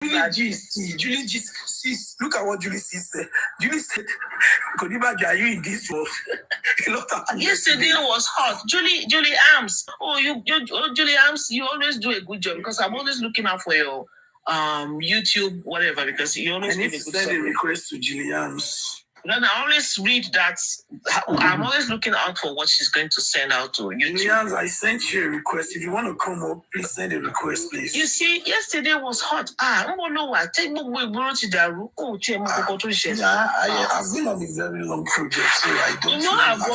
Julie G, sis, look at what Julie said. Julie said, Konibaj, are you in this world? Yesterday was hot. Julie Arms. Julie Arms, you always do a good job because I'm always looking out for your YouTube, whatever, because you always give a good send a request to Julie Arms. Then I always read that. I'm always looking out for what she's going to send out to YouTube. Julian, I sent you a request. If you want to come up, please send a request, please. You see, yesterday was hot. I've been on a very long project, so I don't. I've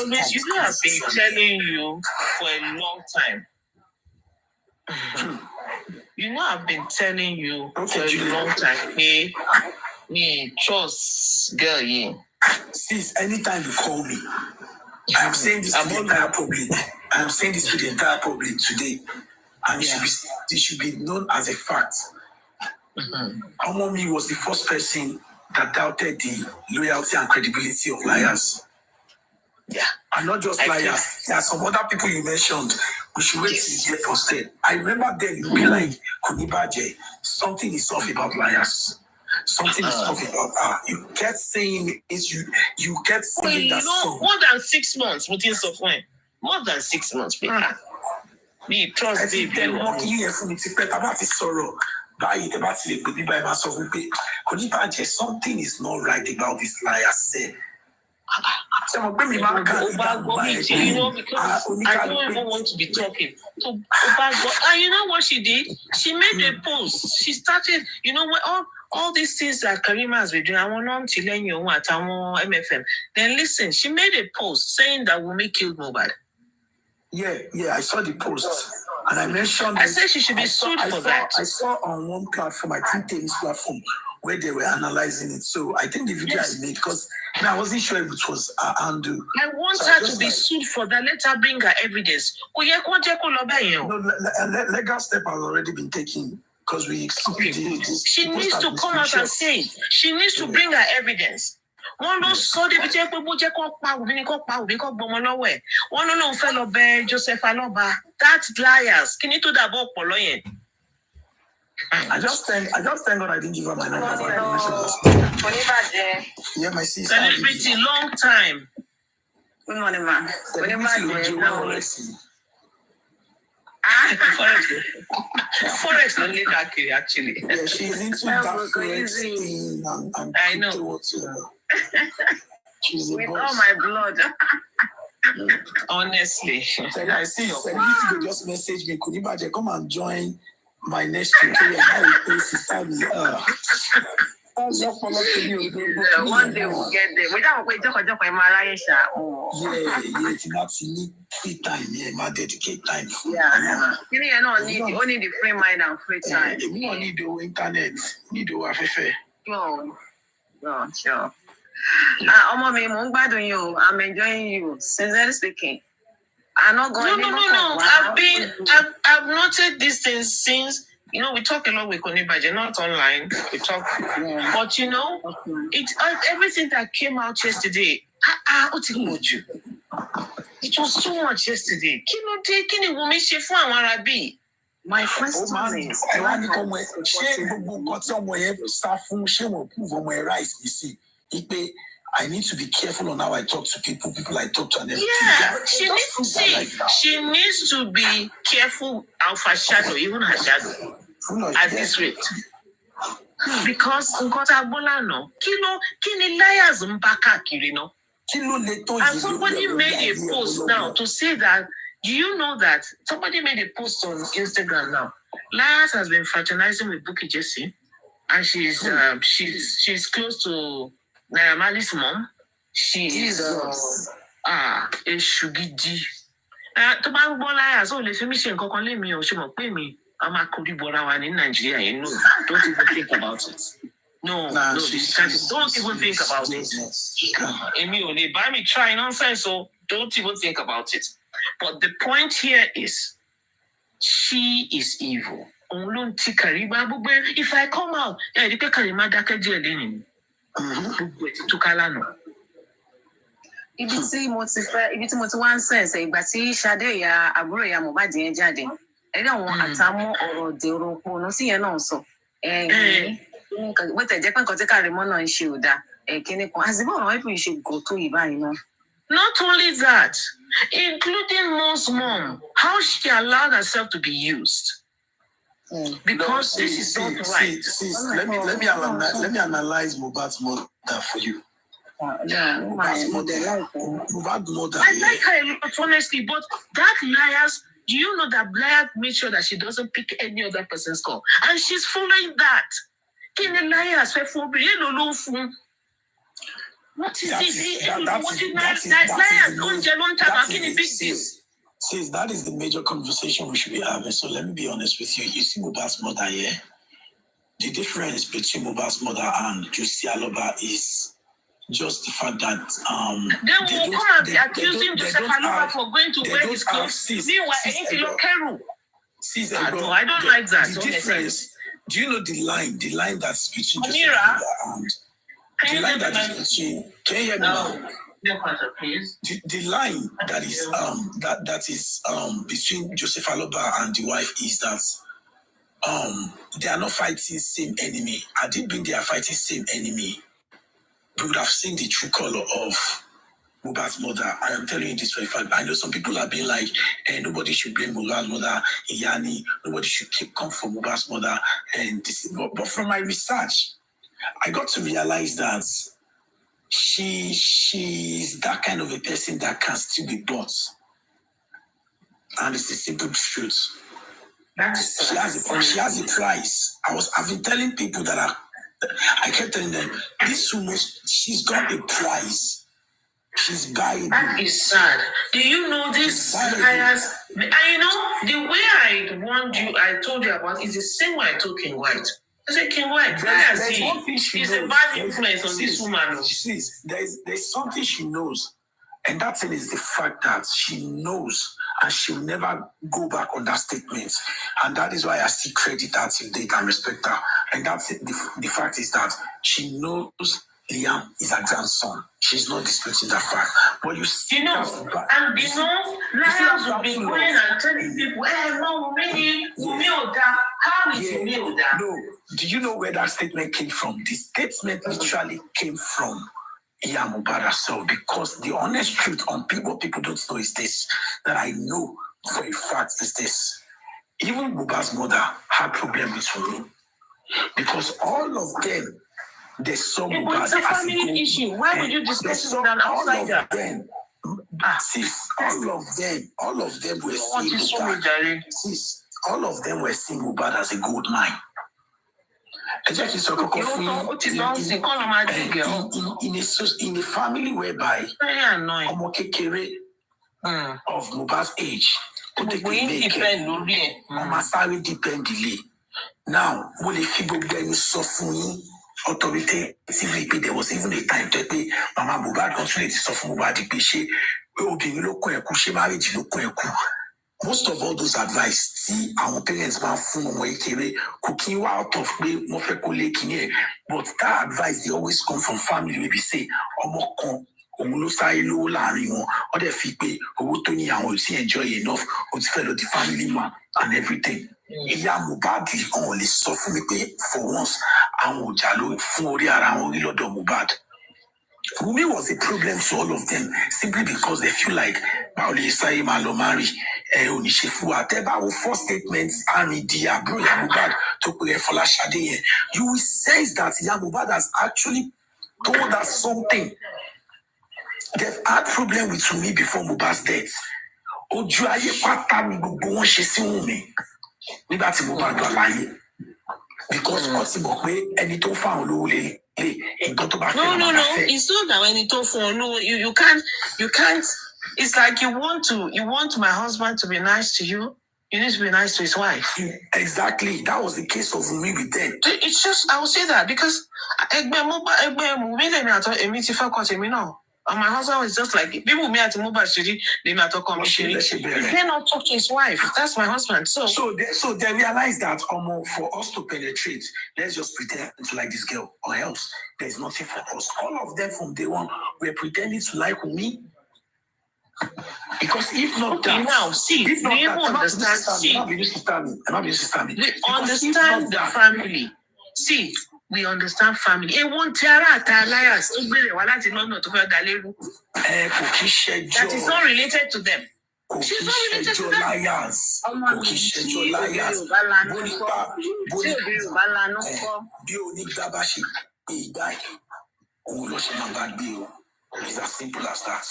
been telling you for a long time. I've been telling you for a long time. Me trust girl, yeah. Sis, anytime you call me, I'm saying this to the entire public. I'm saying this to the entire public today. And it should be known as a fact. Omomi was the first person that doubted the loyalty and credibility of liars. Yeah. And not just liars. There are some other people you mentioned. We should wait till you get posted. I remember then you'd be like, Kunibaje, something is off about liars. Something is off about you kept saying it. You kept saying that song. More than 6 months within software. More than 6 months, people. Me trust the people. Something is not right about this liar said. You know, because I don't even want to be talking. So, and you know what she did? She made a post. She started, you know what, all these things that Karima has been doing, I want to learn you what I want MFM. Then listen, she made a post saying that Wunmi killed MOHBAD. Yeah, I saw the post. And I mentioned I said she should be sued for that. I saw on one platform, I think Taylor's platform, where they were analyzing it. So I think the video I made, because I wasn't sure if it was Andu. I want her to be sued for that. Let her bring her evidence. No, legal step has already been taken because we. She needs to come out and say it. She needs to bring her evidence. One no so the people one no fellow bear Joseph Aloba. That's liars. Can you do that about Poloyen? I just thank God I didn't give her my number. Yeah, my sister. Celebrity, long time. Good morning, man. Forex only actually. Yeah, she's into that Forex thing and I know. She's with boss. All my blood. Honestly. I see your point. Just message me. Kunibaje, come and join my next tutorial. One day we'll get there. We don't wait for it's not free time. Yeah, my dedicate time. Yeah. You don't need only the free mind and free time. You don't need the internet. You need the Wi-Fi. Sure. I'm enjoying you. Sincerely speaking. I'm not going. No. I've noted these things since. You know, we talk a lot with Konibaje, not online. We talk, but you know, it's everything that came out yesterday. It was too much yesterday. My first time is I need to be careful on how I talk to people I talk to. And yeah, she needs to be careful of her shadow, even her shadow, at this rate. Because no. Kini liars mpaka kirino. And somebody made a post now to say that, do you know that somebody made a post on Instagram now? Liars has been fraternizing with Bukky Jesse, and she's close to Naira Marley's mom. She is a shugidi. To bang liars, oh, let me say, let me, or she won't pay me. I'm a Kudi Borawan in Nigeria. You know, don't even think about it. No, don't even think about it. Emil, they buy me try nonsense, so don't even think about it. But the point here is, she is evil. If I come out, ibi tí mo ti wá ń sẹ̀nsẹ̀ ìgbà tí Ṣadé ìyá àbúrò ìyá Mohbad yẹn jáde ẹ̀rí àwọn àtàmọ́ ọ̀rọ̀ dèrò òpónú sí yẹn náà sọ What a Japan Cotica Mono and Shiuda, as the one we should go to Ivan. Not only that, including Mom's mom, how she allowed herself to be used. Because this is not right. Let me analyze Mohbad's mother for you. Mohbad's mother. I like her a lot, honestly, but that liars, do you know that liar made sure that she doesn't pick any other person's call? And she's following that. Can the liars what is this? That is the major conversation we should be having. So let me be honest with you. You see Mohbad's mother here. The difference between Mohbad's mother and Josie Aloba is just the fact that they will come and be accusing Joseph Aloba for going to wear his clothes. Meanwhile, I don't like that. The difference. Do you know the line that's between Joseph Amira, and the line that is between? Can you hear me now? Please. The line that is between Joseph Aloba and the wife is that they are not fighting same enemy. Had it been they are fighting same enemy, we would have seen the true color of Mohbad's mother. I am telling you this for a fact. I know some people have been like, nobody should blame Mohbad's mother, Iyani, nobody should come for Mohbad's mother. And this, but from my research, I got to realize that she's that kind of a person that can still be bought. And it's the simple truth. She has a price. I've been telling people that I kept telling them, this woman, she's got a price. She's buying. That is sad. Do you know this? Liars? I know the way I told you about is the same way I told King White. I said, King White, there's one thing she knows. It's a bad influence on this woman. There's something she knows. And that thing is the fact that she knows and she'll never go back on that statement. And that is why I still credit her till date and respect her. And that's it. The fact is that she knows Liam is her grandson. She's not disputing that fact. But you see, liars will be going and telling people, no, how is Umioda? No, do you know where that statement came from? The statement literally came from Mohbad herself, because the honest truth on what people don't know is this, that I know for a fact is this. Even Mohbad's mother had problems with me, because all of them, they saw Mohbad as a family issue. Why would you discuss it with an outsider? All of them were seeing Mohbad. All of them were seeing Mohbad as a gold mine. In a family whereby of Mohbad's age, now, will if you go suffering authoritatively, there was even a time that Mama Mohbad consulted suffer Mohbad marriage. Most of all those advice, see our parents cooking out of but that advice they always come from family. Maybe say or they enjoy enough fellow the family man and everything. Mohbad only suffer for once and Mohbad. Wumi was a problem to all of them simply because they feel like first statements you will sense that Mohbad has actually told us something. They've had problem with me before Mohbad's death. Because any to found no, it's not that when you talk for no, you can't. It's like you want my husband to be nice to you. You need to be nice to his wife. Exactly. That was the case of me with them. It's just, I will say that because and my husband was just like, people me at MOHBAD city, they might talk on me. He cannot talk to his wife. That's my husband. So they realized that for us to penetrate, let's just pretend to like this girl, or else there's nothing for us. All of them from day one were pretending to like me. Because if not that, now see, if not they that, understand. I'm not the family. We understand the family. See, we understand family. Won't liars. That is not related to them. She's not related to them. Liars. It's as simple as that.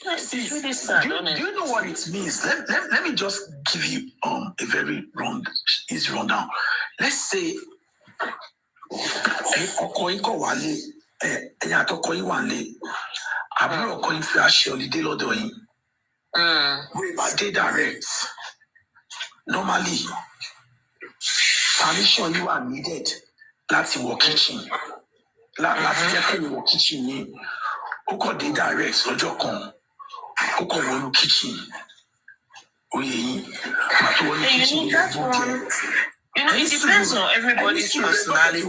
It's really sad, do you know what it means? Let me just give you a very easy rundown. Let's say Okoiko Wale, Yatokoi Wale, Abro Okoin Flash Holiday Lodoin. We day direct. Normally, permission you are needed. That's your kitchen. That's your kitchen. Oko day direct, Rojo Kon. Oko one kitchen. It depends on everybody's personality.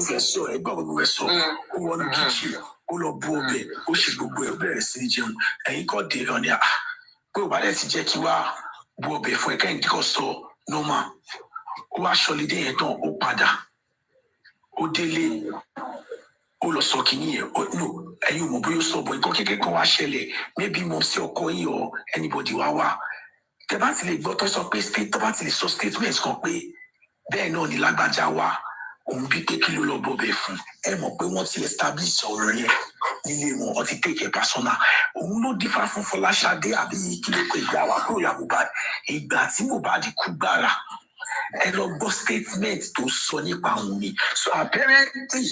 Maybe Momsi Okoyi or anybody wawa. Tebatili gbọ́tọ̀ sọ pé state tebatili sọ statement kan pé bẹ́ẹ̀ náà ni lágbájá wa òun bí pé kí ló lọ bọ̀bẹ̀ fún ẹ mọ̀ pé wọ́n ti establish ọ̀rọ̀ yẹn nílé wọn wọ́n ti take a personal òun ló dífá fún Fọláṣadé àbí kí ló pé ìgbà wa kúrò ya Mohbad ìgbà tí Mohbad kú gbára ẹ lọ gbọ́ statement tó sọ nípa òun ni so apparently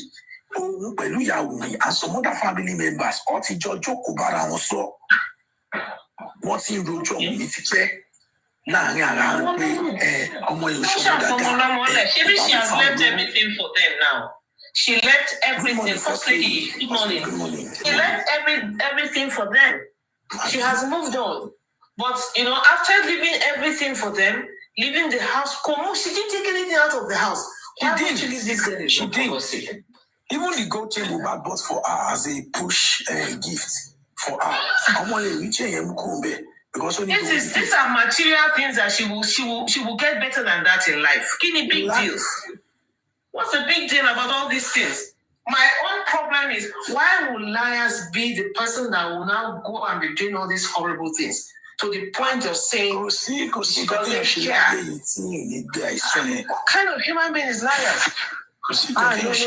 òun pẹ̀lú ìyàwó mi and some other family members ó ti jọ jókòó bára wọn sọ wọ́n ti ń rojọ́ òun ní tipẹ́ láàrin ara wọn pé ọmọ yóò ṣọwọ́ dáadáa. She has left everything for them now. She left everything. First lady, good morning. She left everything for them. She has moved on. But, after leaving everything for them, leaving the house, she didn't take anything out of the house. She did. Even the gold chain Mohbad bought for her as a push gift for her. These are material things that she will get better than that in life. Big deal. What's the big deal about all these things? My own problem is why will liars be the person that will now go and be doing all these horrible things to the point of saying she doesn't care? What kind of human being is liars?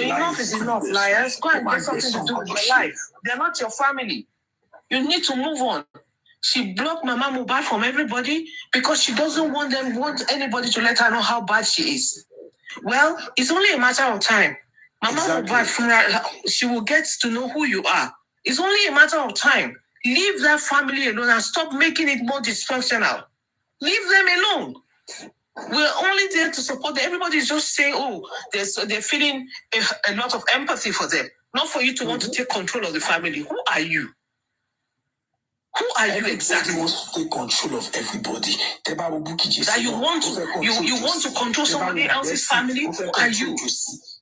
Enough is enough, liars. Go and get something to do with your life. They're not your family. You need to move on. She blocked Mama Mohbad from everybody because she doesn't want anybody to let her know how bad she is. Well, it's only a matter of time. Mama Mohbad, she will get to know who you are. It's only a matter of time. Leave that family alone and stop making it more dysfunctional. Leave them alone. We're only there to support them. Everybody's just saying, they're feeling a lot of empathy for them. Not for you to want to take control of the family. Who are you? Who are you exactly? Wants to take control of everybody. That you want to control somebody else's family? Who are you?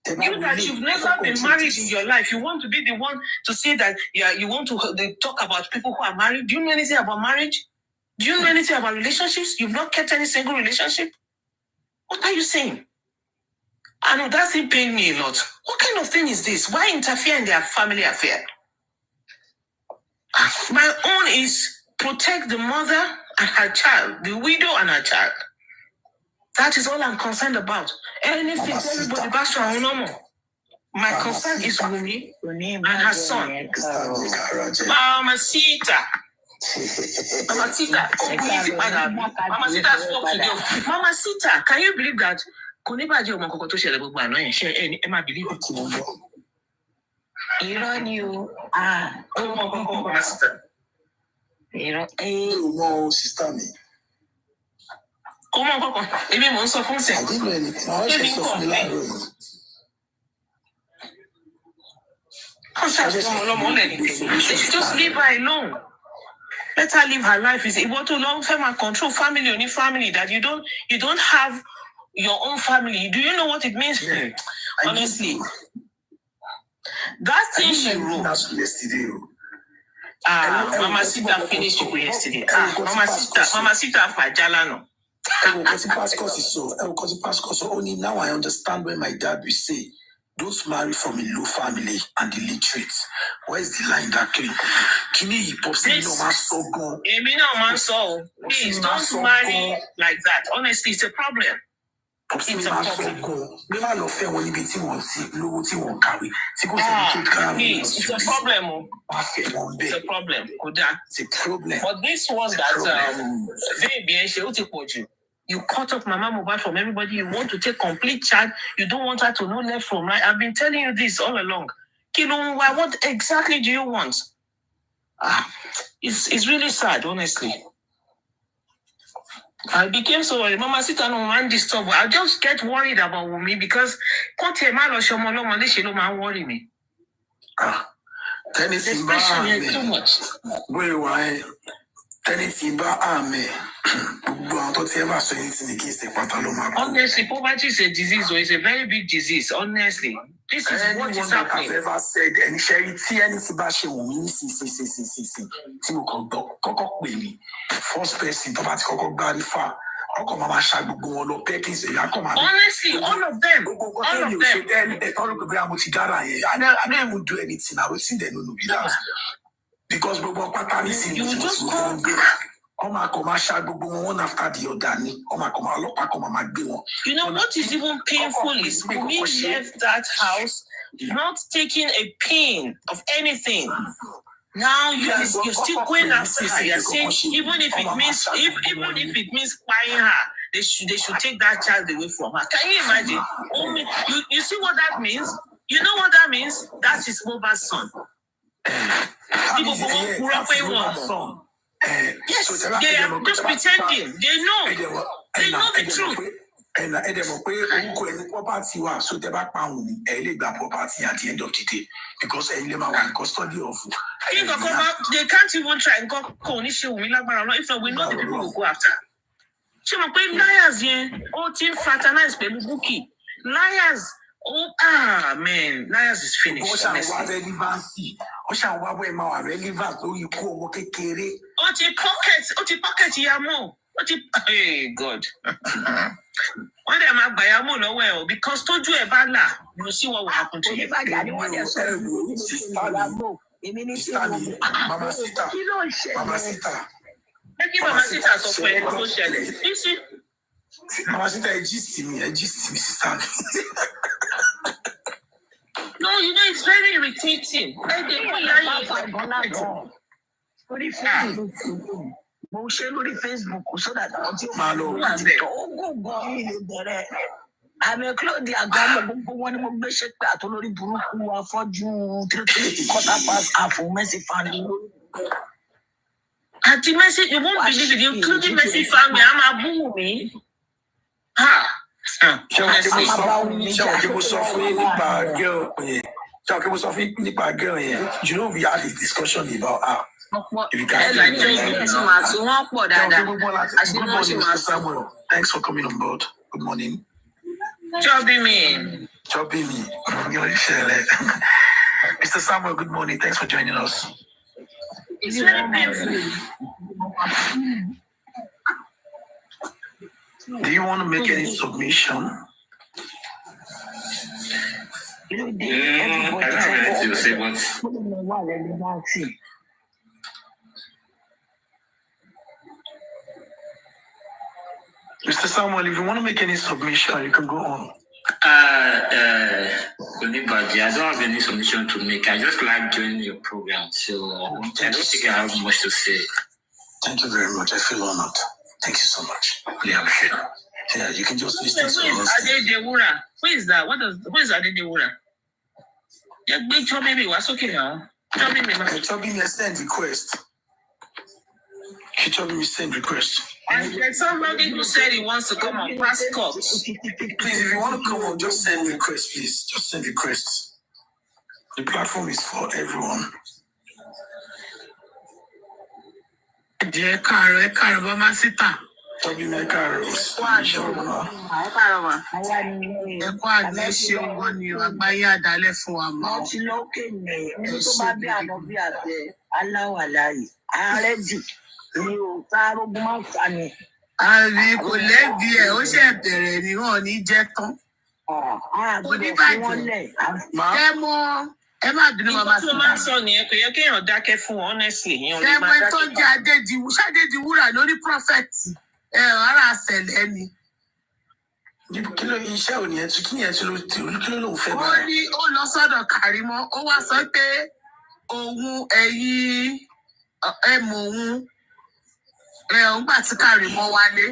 You that you've never been married in your life, you want to be the one to say that you want to talk about people who are married. Do you know anything about marriage? Do you know anything about relationships? You've not kept any single relationship? What are you saying? I know that's paying me a lot. What kind of thing is this? Why interfere in their family affair? My own is protect the mother and her child, the widow and her child. That is all I'm concerned about. Anything, everybody back to our normal. My concern is Wumi and her son. Mama Sita. Mama Sita spoke to you. Mama Sita, can you believe that? Emma believe it. Sister me. Come on. I didn't know anything. They should just leave her alone. Let her live her life. Is it want to long term and control family, only family that you don't have your own family. Do you know what it means? Yeah. Honestly. That thing she wrote. Yesterday. Mama Sita finished yesterday. Mama Sita Fajalano. Only now I understand when my dad will say, Those marry from a low family and illiterate. Where's the line that clean? Kini Popsi no man so go. No man so. Please don't marry like that. Honestly, it's a problem. It's a problem. It's a problem. It's a problem. It's a problem. But this one that you cut off Mama MOHBAD from everybody. You want to take complete charge. You don't want her to know left from right. I've been telling you this all along. Kilonwa, what exactly do you want? It's really sad, honestly. I became so worried. Mama sit and man disturb. I just get worried about me because worry me. Especially too much. Why? Honestly, poverty is a disease, or it's a very big disease. Honestly, this is what is happening. I've ever said, and first person, honestly, all of them. I don't even do anything. I will see them no be that. Because you just come. One after the other. You know what is even painful is we left that house not taking a pin of anything. Now you're still going after her. You're saying even if it means buying her, they should take that child away from her. Can you imagine? You see what that means? You know what that means? That is MOHBAD's son. Yes, they are just pretending. They know the truth. And so they back pound property at the end of the day because custody of they can't even try and go if not we know the people will go after. So liars team fraternize bookie. Liars. Man, liars is finished. Hey, God. One day I'm by Yamo nowhere because told you about you see what will happen to you. Mama Sita. Mama Sita so you see? Mama Sita gist me, sister. No, it's very irritating. Facebook so that I'm a clothes one of the shit that already broke for you 3 Messi family. At the message, you won't believe it. You include the Messi family. I'm a boomy. You know, we had this discussion about her. Good morning, Mr. Samuel. Thanks for coming on board. Good morning. Choppy me. Mr. Samuel, good morning. Thanks for joining us. It's very painful. Do you want to make any submission? I don't have anything to say, but Mr. Samuel, if you want to make any submission, you can go on. I don't have any submission to make. I just like joining your program, so I don't think I have much to say. Thank you very much. I feel honored. Thank you so much. Really appreciate it. Yeah, you can just listen to us. Who is that? Who is Adedewura? Yeah, big job, maybe. What's okay now? Chobi me send request. Chobi me send request. And there's somebody who said he wants to come on past cops. Please, if you want to come on, just send request, please. Just send requests. The platform is for everyone. Dear Caro, Mama Sita. Chobi me Caro. Àbí kò lẹ́bi ẹ̀ ó ṣe bẹ̀rẹ̀ ni wọ́n ní jẹ́ tán. ẹ má bínú mama sí. Ìgbà tó máa sọ nìyẹn kò yẹ kéèyàn dákẹ́ fún wọn honestly. Ṣẹ́gbẹ́ tó jẹ́ Adédiwúrà lórí prophet ara àṣẹlẹ̀ ni. Kí ló iṣẹ́ òní ẹ̀ tún kí ẹ̀ tún kí ló lóun fẹ́ bá. Ó ní ó lọ sọ́dọ̀ Kàrímọ́ ó wá sọ pé òun ẹ̀yìn ẹ̀mọ̀ òun ògbà tí Kàrímọ́ wálé.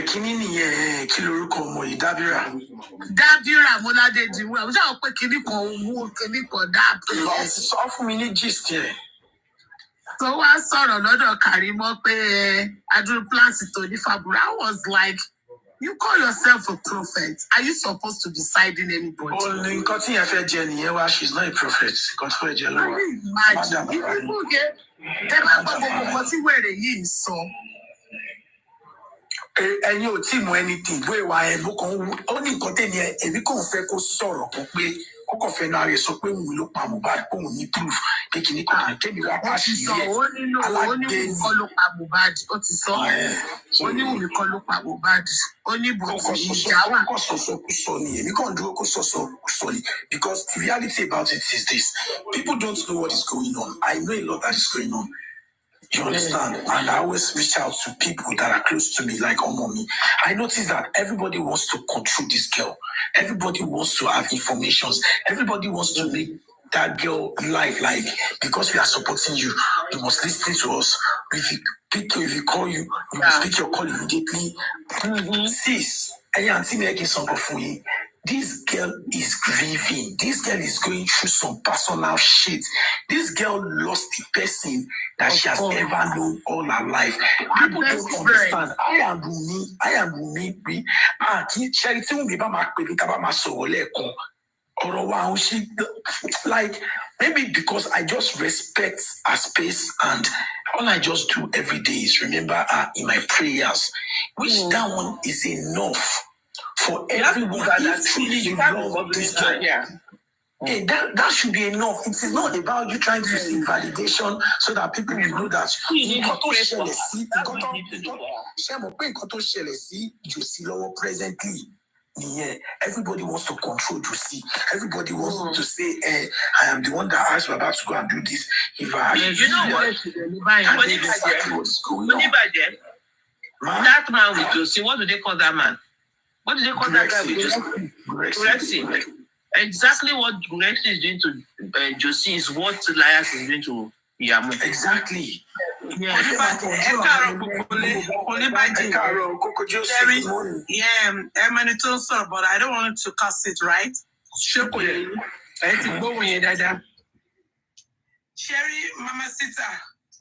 Kíní nìyẹn kí lorúkọ ọmọ yìí Dábírà Mọ́ládédiwúrà mo ṣáà pé kíní kan owó kíní kan dábìrà. Sọ fún mi ní gist yẹn. Tó wá sọ̀rọ̀ lọ́dọ̀ Kàrímọ́ pé adúrú pláǹsì tó ní Fàbúrà. I was like, you call yourself a prophet. Are you supposed to be siding anybody? Nǹkan tí yẹn fẹ́ jẹ nìyẹn wá, she's not a prophet. Nǹkan tó fẹ́ jẹ lọ́wọ́. Imagine people get ẹ máa gbọ́ gbogbo nǹkan tí wèrè yìí ń sọ. Ẹ̀yin ò tí mú anything bó ìwà ẹ̀ bó kan ó ní nǹkan tẹ̀lé ẹ̀ èmi kàn fẹ́ kó sọ̀rọ̀ kan pé ó kàn fẹ́ náà rẹ̀ sọ pé òun ló pa Mohbad pé òun ní proof pé kìíní kan kàn tẹ̀lé wá bá ṣì rí ẹ̀ alágbèéni. Ó ní Wùmí kọ́ ló pa Mohbad ó ti sọ ó ní Wùmí kọ́ ló pa Mohbad ó ní bòtí ìjà wà. Kò sọ̀sọ̀ kò sọ ni èmi kàn dúró kó sọ̀sọ̀ kò sọ ni because the reality about it is this: people don't know what is going on. I know a lot that is going on. You understand? And I always reach out to people that are close to me, like Omomi. I notice that everybody wants to control this girl. Everybody wants to have informations. Everybody wants to make that girl life like, because we are supporting you, you must listen to us. If we call you, you must pick your call immediately. Sis, this girl is grieving. This girl is going through some personal shit. This girl lost the person that she has ever known all her life. People don't understand. I am Rumi. Like, maybe because I just respect her space and all I just do every day is remember her in my prayers, which that one is enough. For everyone, if truly you love this girl, hey, that should be enough. It is not about you trying to seek validation so that people will know that presently. Yeah, everybody wants to control Josie. Everybody wants to say, I am the one that asked you about to go and do this. If I ask you know what? Exactly what's going on. That man with Josie, what do they call that man? What do they call that guy with Josie? Gurexi. Exactly what Gurexi is doing to Josie is what Lias is doing to Yamu. Exactly. Yeah, but I don't want to cuss it, right? Sherry, Mama Sita,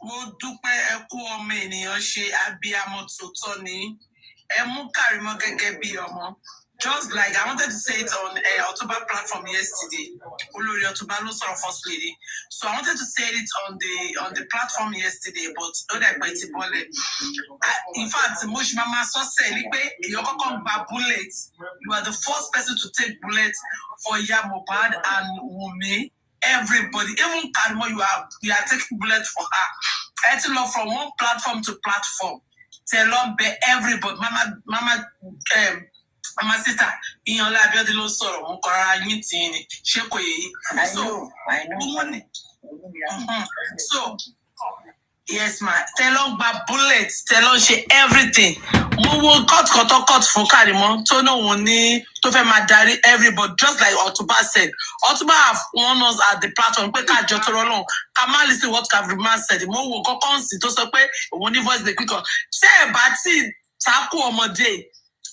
mo dúpẹ́ ẹ kú ọmọ ènìyàn ṣe abiyamọ tòótọ́ ni. Ẹ mú Kàrímọ́ gẹ́gẹ́ bí ọmọ. Just like I wanted to say it on October platform yesterday. Olórí Ọ̀túnba ló sọ̀rọ̀ first lady. So I wanted to say it on the platform yesterday, but ó dà pé ti bọ́lẹ̀. In fact, mo ṣì máa sọ sẹ́ẹ̀lì pé èèyàn kọ́kọ́ gba bullet. You are the first person to take bullet for Iya Mohbad and Wunmi. Everybody, even Kàrímọ́, you are taking bullet for her. I had to love from one platform to platform. Tell on be everybody, Mama sister, in your life, you're the low sorrow, so, yes, ma. Tell on by bullets, tell on she everything. We will cut for Kàrímọ́. To no one to fe madari everybody, just like Ọ̀túnba said. Ọ̀túnba have warned us at the platform. Come on, listen what Kàrímọ́ said. Mo will go consi to so pe one voice the quick. Say, Bati, taku ọmọdé.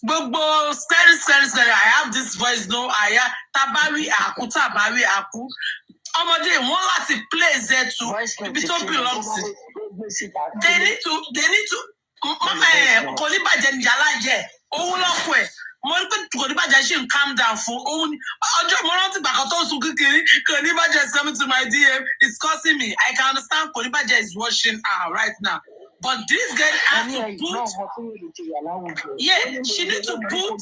Gbogbo scary. I have this voice, no, I tabari aku. Ọmọdé wọ́n láti place there too. Ibi tó belong to. They need to. Mama kò ní bàjẹ́ ní yàrá jẹ́. Òun lọ́kọ̀ ẹ̀. Mo ní pé kò ní bàjẹ́ ṣe ń calm down fún. Òun ọjọ́ mo rántí gbàgbọ́ tó sùn kékeré. Kò ní bàjẹ́ is coming to my DM. It's causing me. I can understand kò ní bàjẹ́ is watching her right now. But this girl has to put. Yeah, she needs to put.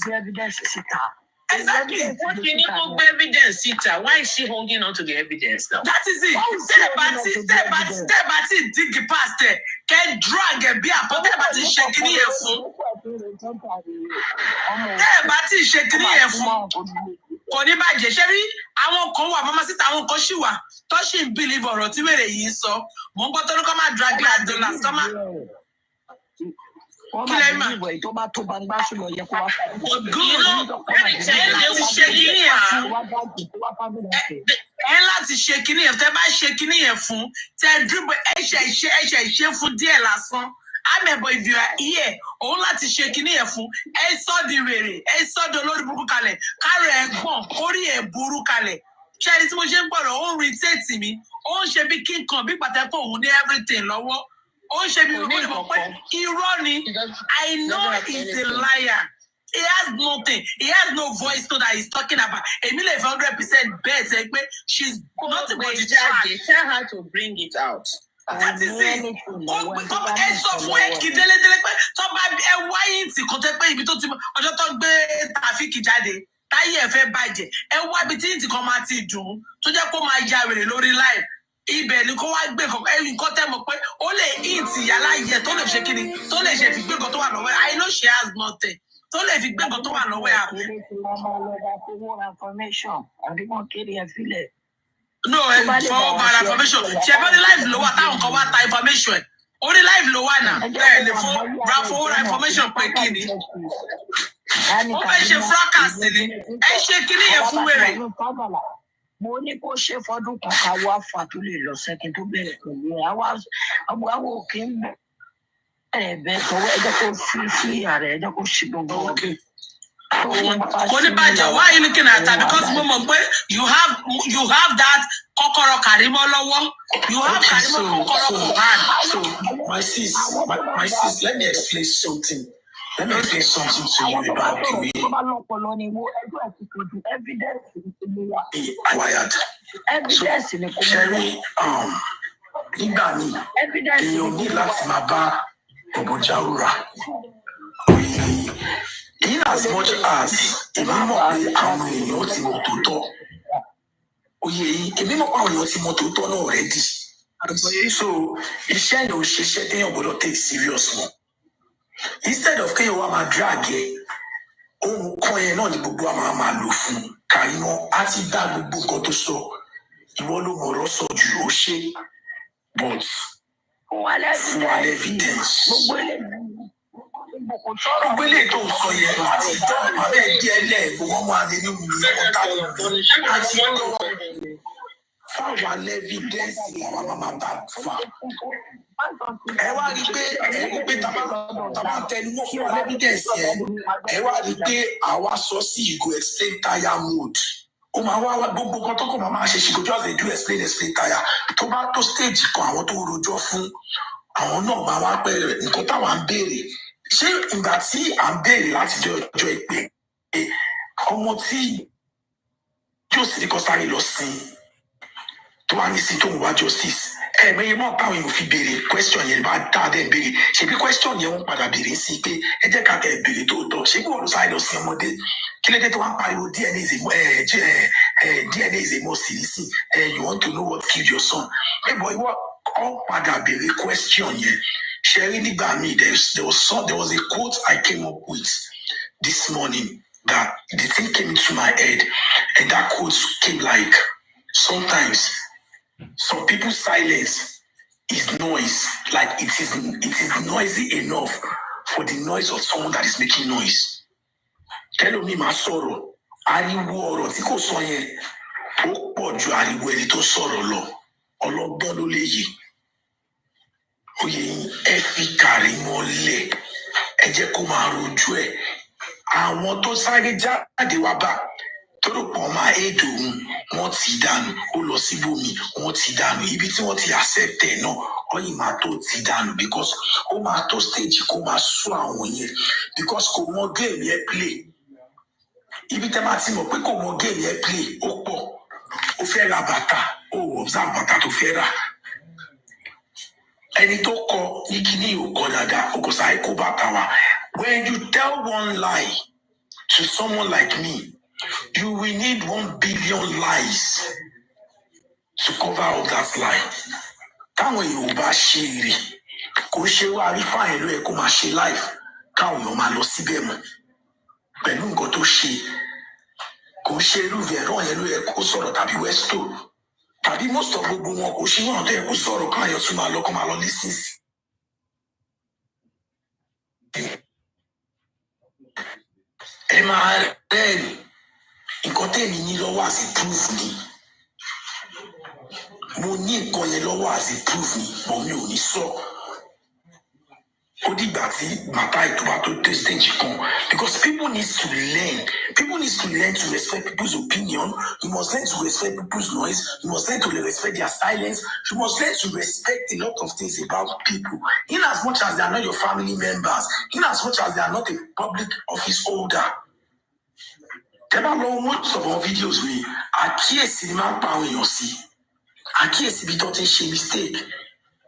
Exactly. What you need to evidence, Sita? Why is she holding on to the evidence now? That is it. Step by step, dig past it. Can drag and be a but shaking here for. bá tí ì ṣe kíní yẹn fún kò ní bàjẹ́ ṣé rí àwọn kan wà mama síta àwọn kan ṣì wà tó ṣì ń believe ọ̀rọ̀ tí wèrè yìí sọ mò ń gbọ́ tó ní kọ́ máa drag glass dollars kọ́ máa. Kí lẹ́yìn máa ìwé tó bá tó bá ń gbá sùn lọ yẹ kó wá fún ẹ láti ṣe kíní yẹn tẹ́ bá ṣe kíní yẹn fún tẹ́ dúró ẹ̀ṣẹ̀ ìṣe fún díẹ̀ lásán àmẹ̀bọ̀ if you are here òun láti ṣe kíní yẹn fún ẹ sọ di rèrè ẹ sọ di olórí burúkú kalẹ̀ kárẹ̀ ẹ gbọ̀n kórì ẹ burú kalẹ̀ ṣé ẹni tí mo ṣe ń gbọ́dọ̀ ó ń irritate mi ó ń ṣe bí kí n kàn bí pàtẹ́kọ̀ òun ní everything lọ́wọ́ ó ń ṣe bí mo pé irọ́ ni I know he's a liar. He has nothing. He has no voice to that he's talking about. Emile 100% bet she's nothing but the child. Tell her to bring it out. That is it. Ẹ sọ fún ẹ kì délédélé pé tó bá ẹ wáyé ntì kan tẹ́ pé ibi tó ti ọjọ́ tó gbé tàfíìkì jáde táyé ẹ fẹ́ bàjẹ́ ẹ wá ibi tí ntì kan máa ti dùn tó jẹ́ kó máa ya wèrè lórí live. Ibẹ̀ ni kó wá gbé nǹkan tẹ́ mọ̀ pé ó lè ntì yàrá yẹ tó lè ṣe kíni tó lè ṣe fi gbé nǹkan tó wà lọ́wọ́ I know she has nothing. Tó lè fi gbé nǹkan tó wà lọ́wọ́ ẹ̀. No, ẹ fọwọ́ bá ara information. Ṣé ẹ bá ní live ló wà táwọn kan wá ta information ẹ̀? Orí live ló wà náà. Ẹ lè fọwọ́ ra information pé kí ni? Ó fẹ́ ṣe fracas ni. Ẹ ṣe kíní yẹn fún wèrè. Mo ní kó ṣe fọdún kan ká wá fà tó lè lọ sẹ́kìn tó bẹ̀rẹ̀ pẹ̀lú ẹ̀. Àwọn òkè ń bẹ̀. Bẹ́ẹ̀ tọwọ́ ẹjọ́ kó fi ààrẹ ẹjọ́ kó ṣe gbogbo. Kò ní bàjẹ́ why you looking at her because mo mọ̀ pé you have that kọ́kọ́rọ́ Kàrímọ́ lọ́wọ́ you have Kàrímọ́ kọ́kọ́rọ́ kò hàn. So my sis, let me explain something. Let me explain something to you about the way acquired. So Sherry, nígbà míì èèyàn ní láti máa bá ọ̀bọ̀ jáwúra. In as much as èmi mọ̀ pé àwọn èèyàn ti mọ̀ tó tọ́ oyè yìí èmi mọ̀ pé àwọn èèyàn ti mọ̀ tó tọ́ náà already. So iṣẹ́ yẹn ò ṣiṣẹ́ téèyàn gbọ́dọ̀ take serious mọ́. Instead of kéèyàn wá máa drag ẹ̀ ohun kan yẹn náà ni gbogbo wa máa lò fún Kàrímọ́ á ti dá gbogbo nǹkan tó sọ ìwọ ló mọ̀ ọ̀rọ̀ sọ ju ó ṣe but fún wa evidence. Gbogbo ilé tó sọ yẹn àti ìtọ́ abẹ́ díẹ̀ lẹ̀ gbogbo ọmọ alẹ́ ní wùmí ọ̀tá àti ìtọ́ fáwọn evidence làwọn máa bá fà. Ẹ wá rí pé tàbá tẹnumọ́ fún wa evidence yẹn ẹ wá rí pé àwa sọ sí you go explain tire mode. Ó máa wá gbogbo kan tó kọ̀ máa ṣe ṣìkò just dey do explain tire tó bá tó stage kan àwọn tó rojọ́ fún àwọn náà máa wá pẹ́ nǹkan táwa ń béèrè ṣé ìgbà tí à ń béèrè láti ọjọ́ ìpè ọmọ tí yóò sì kọ́ sáré lọ sí tó wá ní sí tó ń wá justice ẹ̀ẹ̀mẹ́yẹ mọ́ táwọn èèyàn fi béèrè question yẹn bá dáadẹ́ béèrè ṣebí question yẹn wọ́n padà béèrè sí pé ẹ jẹ́ ká tẹ̀ béèrè tó tọ́ ṣé kí wọ́n lọ sáré lọ sí ọmọdé kí lóde tó wá ń pariwo DNA is a must sí you want to know what killed your son ẹ bọ̀ ìwọ ọ padà béèrè question yẹn ṣe rí nígbà míì there was a quote I came up with this morning that the thing came into my head and that quote came like sometimes some people's silence is noise like it is noisy enough for the noise of someone that is making noise. Tẹ́lómi máa sọ̀rọ̀ ariwo ọ̀rọ̀ tí kò sọ yẹn ó pọ̀ ju ariwo ẹni tó sọ̀rọ̀ lọ ọlọ́gbọ́n ló lè yí. Oyè ẹ fi Kàrímọ́ lẹ̀ ẹ jẹ́ kó máa rojú ẹ̀ àwọn tó sáré jáde wá bá tó rò pọ̀ máa éèdò òun wọ́n ti dànù ó lọ síbòmí wọ́n ti dànù ibi tí wọ́n ti accept ẹ̀ náà ọyìn máa tó ti dànù because ó máa tó stage kó máa sún àwọn yẹn because kò mọ game yẹn play ibi tẹ́ máa ti mọ̀ pé kò mọ game yẹn play ó pọ̀ ó fẹ́ ra bàtà ó observe bàtà tó fẹ́ rà ẹni tó kọ ní kíní ò kọ dáadáa ó kò sáré kó bàtà wa when you tell one lie to someone like me you will need 1 billion lies to cover up that lie. Táwọn èèyàn ò bá ṣe èrè kò ṣe wá rí fáìn ló yẹ kó máa ṣe life káwọn èèyàn máa lọ síbẹ̀ mọ́ pẹ̀lú nǹkan tó ṣe kò ṣe irú ẹ̀rọ yẹn ló yẹ kó sọ̀rọ̀ tàbí Westo tàbí most of gbogbo wọn kò ṣe wọn tó yẹ kó sọ̀rọ̀ káyọ̀ tún máa lọ kó máa lọ lísìsì. ẹ máa rẹ́ẹ̀rì nǹkan tẹ̀mí ní lọ́wọ́ àti proof ni mo ní nǹkan yẹn lọ́wọ́ àti proof ni mo mi ò ní sọ ó dìgbà tí bàbá ìtura tó dé stage kan because people need to learn to respect people's opinion. You must learn to respect people's noise. You must learn to respect their silence. You must learn to respect a lot of things about people in as much as they are not your family members, in as much as they are not a public office holder. Tẹ́lá lọ most of our videos mi àkíyèsí ni máa ń pa àwọn èèyàn sí àkíyèsí bí tó ti ń ṣe mistake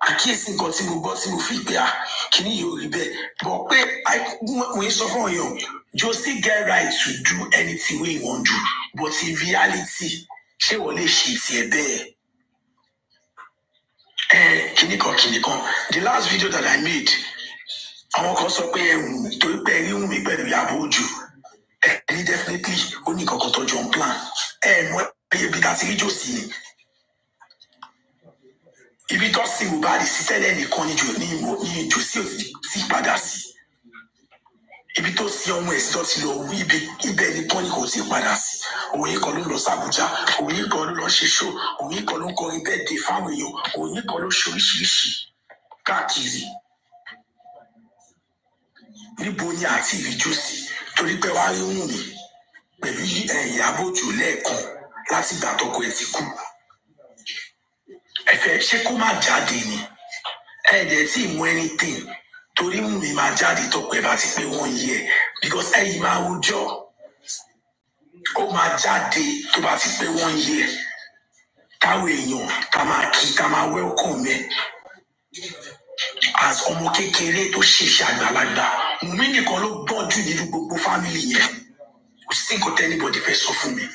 àkíyèsí nǹkan tí mo gbọ́ tí mo fi pé kíní yóò rí bẹ́ẹ̀ bọ̀ pé mo ń sọ fún ọ̀yàn you still get right to do anything wey you wan do but in reality ṣé wọ́n lè ṣe tiẹ̀ bẹ́ẹ̀. Kíní kan the last video that I made àwọn kan sọ pé torí pé ẹ̀rí wù mí pẹ̀lú ìyàbọ̀ ojú ẹni definitely ó ní kankan tó jọ ń plan mọ ibi tá a ti rí jòsí ni ibi tó sì MOHBAD sí tẹ́lẹ̀ nìkan ní jòsí ò sí padà sí ibi tó sí ọmọ ẹ̀sìn tó ti lọ wí ibẹ̀ nìkan ni kò sí padà sí òun yìí kan ló lọ sàbújá òun yìí kan ló lọ ṣe ṣó òun yìí kan ló ń kọrin bẹ́ẹ̀ dé fáwọn èèyàn òun yìí kan ló ṣe oríṣiríṣi káàkiri níbo ni àti ìrí jòsí torí pé wàá rí wùn mí pẹ̀lú Ìyábọ̀ Òjó lẹ́ẹ̀kan láti ìgbà tọkọ ẹ̀ ti kú ẹ fẹ́ ṣé kó má jáde ni ẹ̀ẹ́dẹ̀ tí mú anything torí wùn mí máa jáde tọkọ ẹ̀ bá ti pé wọ́n yẹ because ẹ̀yìn máa rojọ́ ó máa jáde tó bá ti pé wọ́n yẹ táwọn èèyàn ká máa kí ká máa welcome ẹ̀ as ọmọ kékeré tó ṣèṣe àgbàlagbà Wùnmí nìkan ló gbọ́n jù nínú gbogbo fámìlì yẹn kò sí nǹkan tẹ́ anybody fẹ́ sọ fún mi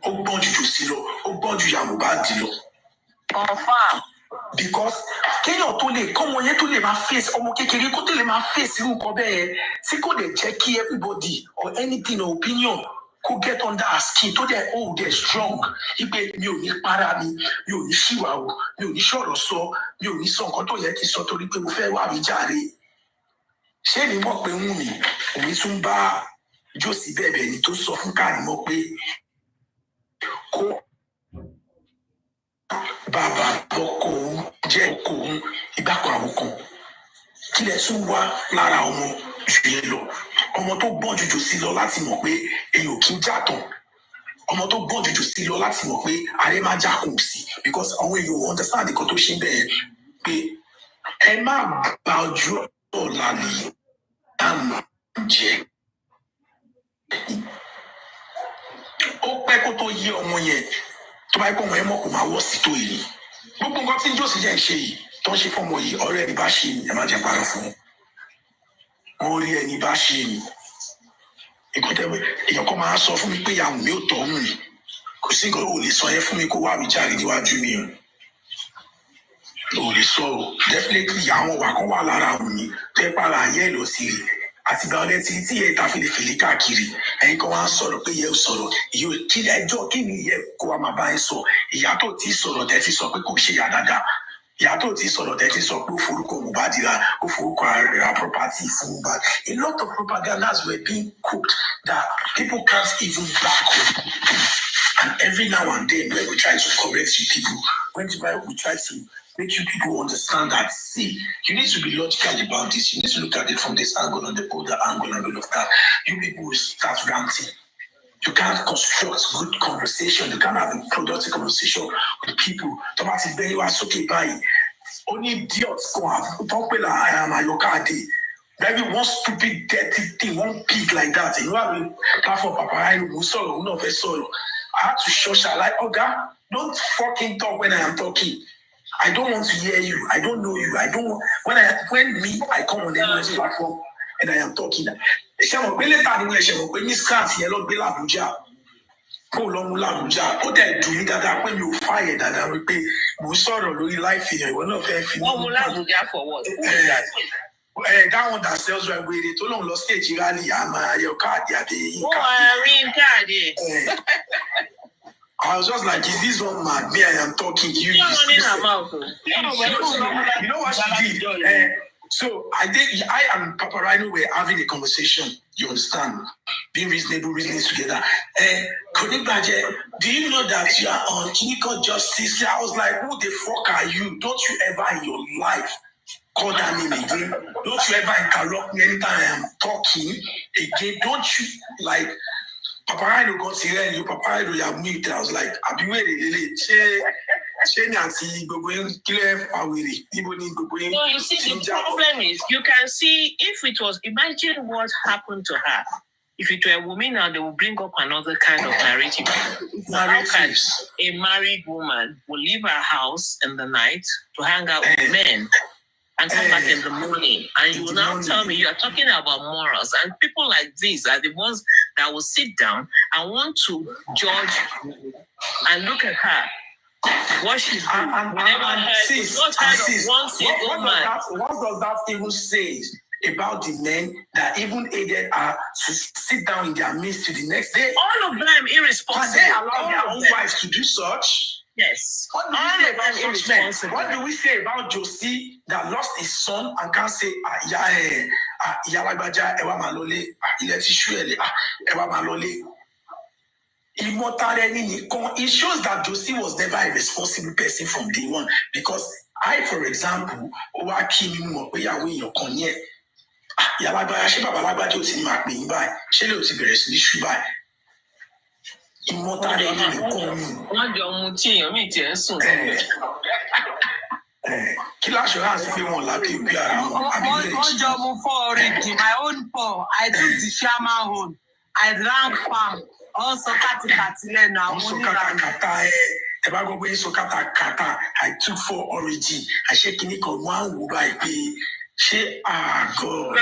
ó gbọ́n jù jòsí lọ ó gbọ́n jù ìyá MOHBAD lọ. Because kéèyàn tó lè kọ́mọ yẹn tó lè máa face ọmọ kékeré kó tó lè máa face irú nǹkan bẹ́ẹ̀ tí kò dẹ̀ jẹ́ kí everybody or anything or opinion kó get under her skin tó dẹ̀ hold dẹ̀ strong ipe mi ò ní para mi ò ní ṣìwàwò mi ò ní ṣọ̀rọ̀ sọ mi ò ní sọ nǹkan tó yẹ kí sọ torí pé mo fẹ́ wà mí jàre ṣé ni mọ̀ pé Wùnmí òun tún bá jòsí bẹ̀bẹ̀ ni tó sọ fún Kàrímọ́ pé kó bàbá ọkọ òun jẹ́ ọkọ òun ìgbàkan àwọn kan kílẹ̀ tún wá lára ọmọ jù yẹn lọ ọmọ tó gbọ́n jù jòsí lọ láti mọ̀ pé èèyàn kì í jà tán ọmọ tó gbọ́n jù jòsí lọ láti mọ̀ pé ààrẹ máa jà kùn sí because àwọn èèyàn understand nǹkan tó ṣe bẹ́ẹ̀ pé ẹ má bá ojú ọ̀la lè dáhùn jẹ ó pẹ́ kó tó yé ọmọ yẹn tó bá yẹ kó ọmọ yẹn mọ̀ kó máa wọ̀ sí tó yìí gbogbo nǹkan tí jòsí jẹ́ ń ṣe yìí tó ń ṣe fọ́mọ yìí ọ̀rẹ́ ẹni bá ṣe ẹ má jẹ́ parọ́ fún wọn rí ẹni bá ṣe ni nǹkan tẹ́ èèyàn kan máa sọ fún mi pé ìyàwó mi ò tọ́ mú mi kò sí nǹkan ò lè sọ yẹn fún mi kó wá mi jáde níwájú mi ò lè sọ o definitely àwọn wà kan wà lára mi tó yẹ pàrọ̀ ayé ẹ̀ lọ sí rí àti ìgbà ọdẹ tí yẹ ta fèlèfèlè káàkiri ẹ̀yin kan wá ń sọ̀rọ̀ pé yẹ ò sọ̀rọ̀ kí ẹjọ́ kí ni yẹ kó wa máa bá ẹ sọ ìyá tó ti sọ̀rọ̀ tẹ́ ti sọ pé kò ṣe yà dáadáa ìyá tó ti sọ̀rọ̀ tẹ́ ti sọ pé ó forúkọ MOHBAD ra ó forúkọ ra property fún MOHBAD. A lot of propagandas were being cooked that people can't even back up. And every now and then when we try to correct you people, when we try to make you people understand that, see, you need to be logical about this. You need to look at it from this angle and the other angle and all of that. You people will start ranting. You can't construct good conversation. You can't have a productive conversation with people. Tomati bẹ́ẹ̀ wá sókè báyìí. Only idiots go have popular Ayokade. Maybe one stupid, dirty thing, one pig like that. You know how we come for Papa I had to shush her like, Oga, don't fucking talk when I am talking. I don't want to hear you. I don't know you. I don't when I come on the platform and I am talking. Ṣé mo pé later ni mo ṣe mo pé ní scrat yẹn lọ gbé l'Abuja. Kó lọ mú l'Abuja. Ó dẹ̀ dùn mí dáadáa pé mi ò fààyè dáadáa wí pé mo sọ̀rọ̀ lórí life yẹn ìwọ náà fẹ́ fi. Wọ́n mú l'Abuja for what? Who is that? That one that sells right with it. Too long lost stage rally. I'm your card. I was just like, is this one mad? Me, I am talking. You know what she did? So I and Papa Rhino were having a conversation. You understand? Being reasonable together. Konibaje, do you know that you are on clinical justice? I was like, who the fuck are you? Don't you ever in your life call that name again? Don't you ever interrupt me anytime I am talking again? Don't you like Papa Rhino got here and you Papa Rhino you have me. I was like, I'll be waiting. So you see, the problem is you can see if it was, imagine what happened to her. If it were a woman now, they will bring up another kind of narrative. How can a married woman will leave her house in the night to hang out with men and come back in the morning? And you will now tell me you are talking about morals. And people like these are the ones that will sit down and want to judge and look at her. What she's doing. What does that even say about the men that even aided her to sit down in their midst to the next day? All of them irresponsible. Can they allow their own wives to do such? Yes. What do we say about such men? What do we say about Josie that lost his son and can't say, it shows that Josie was never a responsible person from day one. Because I, for example, my own poor. I took the shaman home. I drank farm. Also, I took for origin. I shake in it one who by pay. She God. So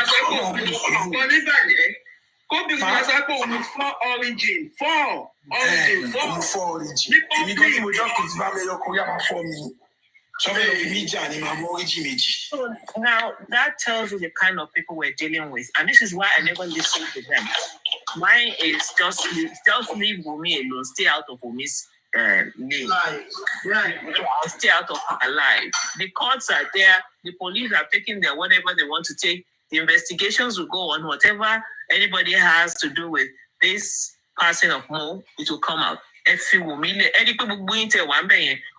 now that tells you the kind of people we're dealing with, and this is why I never listen to them. Mine is just leave Wumi alone, stay out of Wumi's name. Right. I'll stay out of her life. The courts are there, the police are taking their whatever they want to take, the investigations will go on, whatever anybody has to do with this passing of Mo, it will come out.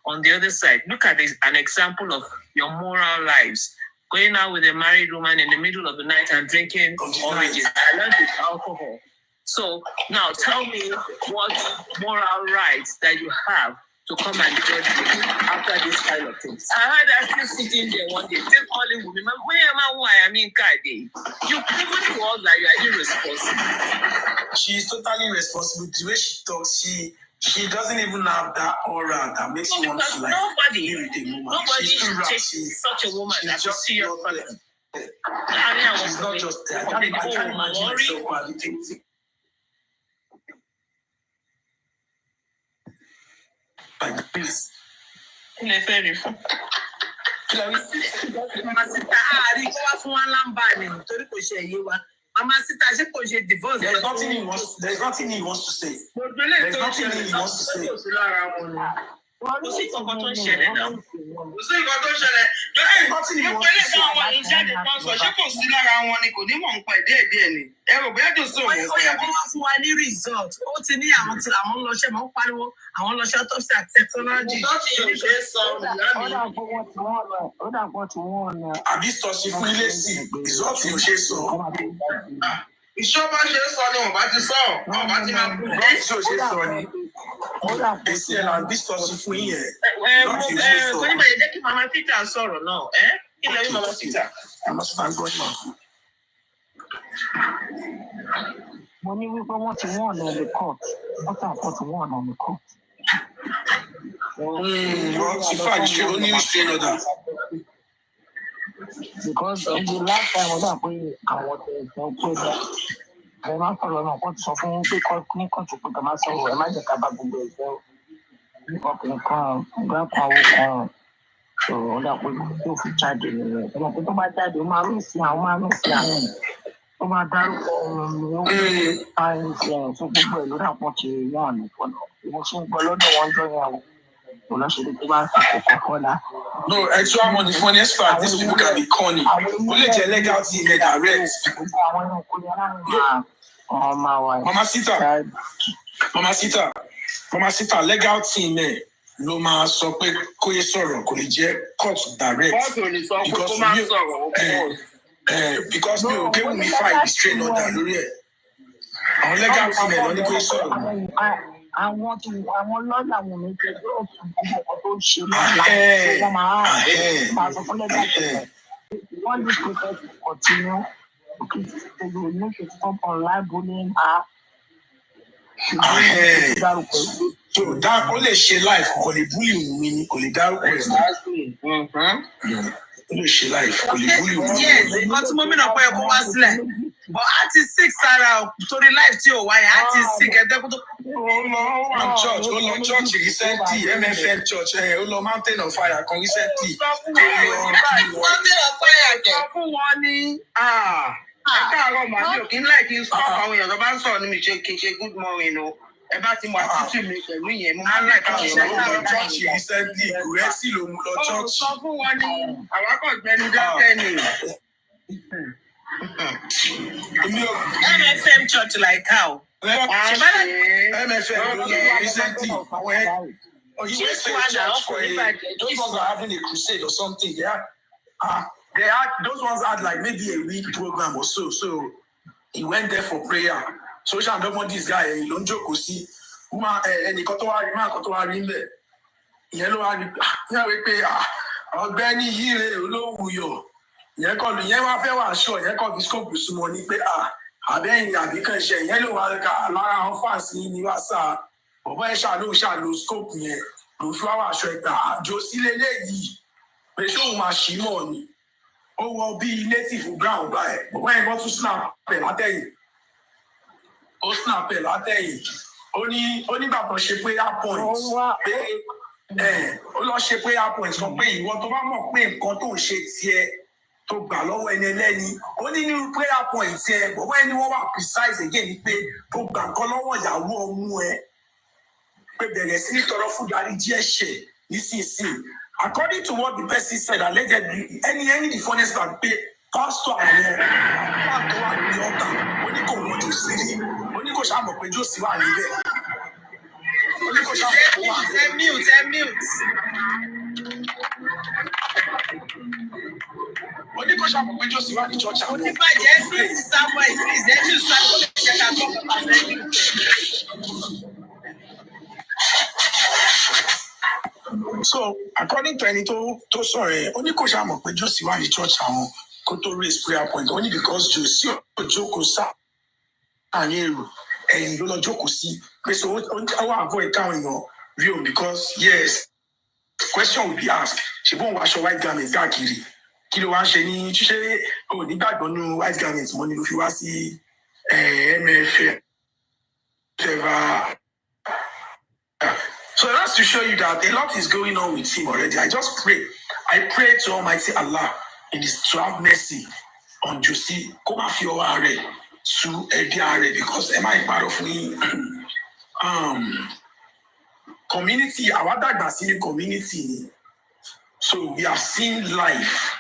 On the other side, look at this, an example of your moral lives. Going out with a married woman in the middle of the night and drinking oranges. I learned with alcohol. So now tell me what moral rights that you have to come and judge me after this kind of things. I heard that you sitting there one day, still calling women, you proven to us that you are irresponsible. She is totally irresponsible. The way she talks, she doesn't even have that aura that makes you want to like nobody should take such a woman as a serious person. She's not just there. I can't imagine myself quality. Like this. There's nothing he wants to say. There's nothing he wants to say. Ìṣọ́bà ṣe sọ ni wọ́n bá ti sọ, wọ́n bá ti máa kú. Bọ́ọ̀sì ò ṣe sọ ni. Èsì ẹ̀ là ń bí sọ́ọ̀sì fún yẹn. Bọ́ọ̀sì ò ṣe sọ. Kò ní bàjẹ́ jẹ́ kí Mama Peter sọ̀rọ̀ náà. Kí lè rí Mama Peter? Mama Peter ń gbọ́ ìmọ̀. Mo ní wípé wọ́n ti wọ́n ọ̀nà the court. Wọ́n tàn kọ́ ti wọ́n ọ̀nà the court. Wọ́n ti fà jù ó ní ìṣẹ́ lọ́dà. Because in the last time, I was pé àwọn tẹ̀sán pé bẹ́ẹ̀ ẹ máa ń sọ̀rọ̀ náà wọ́n ti sọ fún pé ní kọ́ńtù pé kàmá sọ̀rọ̀ ẹ má jẹ́ ká bá gbogbo ẹ̀jẹ̀ ọkùnrin kan ìgbà kan owó kan So that we go for charging. Tó bá jáde, ó máa ń sí àwọn ó máa dárúkọ ohun àìsàn tó gbogbo ẹ̀ ló dàpọ̀ ti wọ́n ní fọ́nà. Mo ṣe ń gbọ́ lọ́dọ̀ wọn jọ yẹn o. Kò lọ ṣe tó bá ń fi Coca-Cola. No, extra money, funniest part, these people can be corny. Only the legal team they direct. Mama Sita, legal team ló máa sọ pé kó yé sọ̀rọ̀ kò lè jẹ́ court direct. Because mi ò kéwù mi file straight order lórí ẹ̀. Àwọn legal team lọ ní kó yé sọ̀rọ̀. Àwọn lọ́dà wọn ní kí ẹgbẹ́ òtún gbogbo ọkọ̀ tó ṣe lọ́la tó wọ́n máa sọ fún legal team. Wọ́n ní process to continue. Okay, so you need to stop online bullying her. So that ó lè ṣe life kò lè bully mi ni kò lè dárúkọ ẹ̀ ó lè ṣe life kò lè bully mi. Yes, nǹkan tí mo mìíràn pé kó wá sílẹ̀ but àti sick sára torí life tí ò wáyé àti sick ẹ̀dẹ́kùn tó. Ó lọ church recently MFM church ó lọ Mountain of Fire kan recently. Mountain of Fire kẹ̀ fún wọn ní. Káàárọ̀ màá bí òkè ńlá kí n stop àwọn èèyàn tó bá ń sọ̀rọ̀ ní mi ṣe kí n ṣe good morning o. Ẹ bá ti mọ àtúntò mi pẹ̀lú ìyẹn mo máa ń láì káwọn èèyàn lọ church recently ìrẹsì ló mú lọ church. Sọ fún wọn ní àwọn akọ̀gbẹ́ni dákẹ́ ni. MFM church like how? MFM ló lọ recently you went to church for those ones are having a crusade or something they had those ones had like maybe a week program or so he went there for prayer. Social and double this guy ló ń jókòó sí ẹnìkan tó wá rí máa kan tó wá rí ń bẹ̀ ìyẹn ló wá rí ìyẹn wí pé ọ̀gbẹ́ni yìí rè olówó yọ ìyẹn kọ́ lu ìyẹn wá fẹ́ wà aṣọ ìyẹn kọ́ fi scope súnmọ́ ní pé àbẹ́yìn àbíkan ṣe ìyẹn ló wá ká lára àwọn fáǹsì ní wàsá ọ̀bọ̀n ẹ̀ ṣàlò scope yẹn ló fi wá aṣọ ẹ̀gbà àjò sílé léyìí pé ṣóun máa ṣì mọ̀ ni ó wọ bí native ground báyìí ọ̀bọ̀n ẹ̀ kọ́ tún snap pẹ̀ látẹ̀yìn. Ó snap ẹ̀ látẹ̀yìn ó nígbà tó ṣe prayer point pé ó lọ ṣe prayer point sọ pé ìwọ tó bá mọ̀ pé nǹkan tó ń ṣe tiẹ̀ tó gbà lọ́wọ́ ẹni ẹlẹ́ni ó ní nínú prayer point tiẹ̀ bọ̀wọ́ ẹni wọ́n wà precise again ni pé tó gbà nǹkan lọ́wọ́ ìyàwó ọmú ẹ pé bẹ̀rẹ̀ sí ní tọrọ fún ìdáríjì ẹ̀ṣẹ̀ nísinsìnyí according to what the person said allegedly any the funniest part pé pastor àwọn tó wà lórí ọ̀tà ó ní kò wọ́n jù sí rí kò ṣàmọ̀ pé Jósì wà níbẹ̀. Kò ṣàmọ̀ pé wà níbẹ̀. Kò ṣàmọ̀ pé Jósì wà ní church àwọn. Oníbàjẹ́ ní Samuel please ẹni Samuel ṣe ká tó kọ́ pàṣẹ. So according to ẹni tó sọ̀rọ̀ ẹ̀ ó ní kò ṣàmọ̀ pé Jósì wà ní church àwọn kó tó raise prayer point only because Jósì ò jókòó sá àárín èrò. And you don't joke see. So I want to avoid counting your view because yes, question will be asked. She won't wash your white garments, Kakiri. Kilo one sheni, she oh, the bag on new white garments, money if you want to see MFA. So that's to show you that a lot is going on with him already. I pray to Almighty Allah in His to have mercy on Josie. Come off your array. To Ediare because am I part of me community our dagba community so we have seen life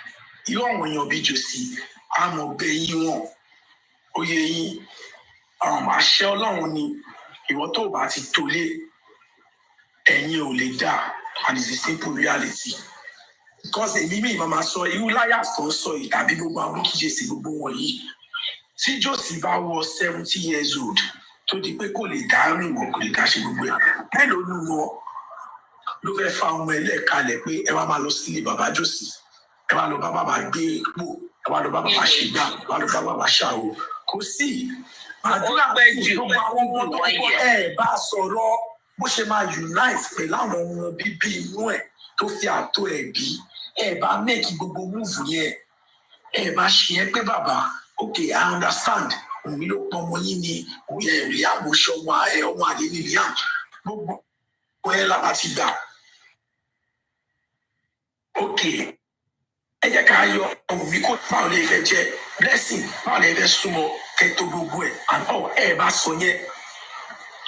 even when you be Josie I'm obeying one oye àṣẹ Ọlọ́run ni ìwọ tó bá ti tolé ẹ̀yin ò lè dá and it's a simple reality because èmi mi mama sọ irú láyà tó sọ ìtàbí gbogbo àwọn kíjẹ sí gbogbo wọn yìí. Tí Josie bá wọ 70 years old tó di pé kò lè dá rìn mọ́ kò lè dá ṣe gbogbo ẹ̀ mélòó nù wọn ló fẹ́ fa ọmọ ẹlẹ́ẹ̀kalẹ̀ pé ẹ wá máa lọ sílé bàbá Josie ẹ wá lọ bá bàbá gbé epo ẹ wá lọ bá bàbá ṣe gbà ẹ wá lọ bá bàbá ṣàwò kò sí àdúrà gbogbo àwọn ọmọ tó ń bọ̀ ẹ bá sọ̀rọ̀ bó ṣe máa unite pẹ̀lú àwọn ọmọ bíbí inú ẹ̀ tó fi àtò ẹ̀ bí ẹ bá make gbogbo move yẹn ẹ bá ṣe é pé bàbá. Okay, I understand. We look for money, we have to show why ọmọ àdé ní Liam. Gbogbo ẹ̀ la ti dà. okay, ẹ jẹ́ ká yọ òbí kó báwo lè fẹ́ jẹ́ blessing báwo lè fẹ́ súnmọ́ kẹ́tọ́ gbogbo ẹ̀ and ẹ bá sọ yẹn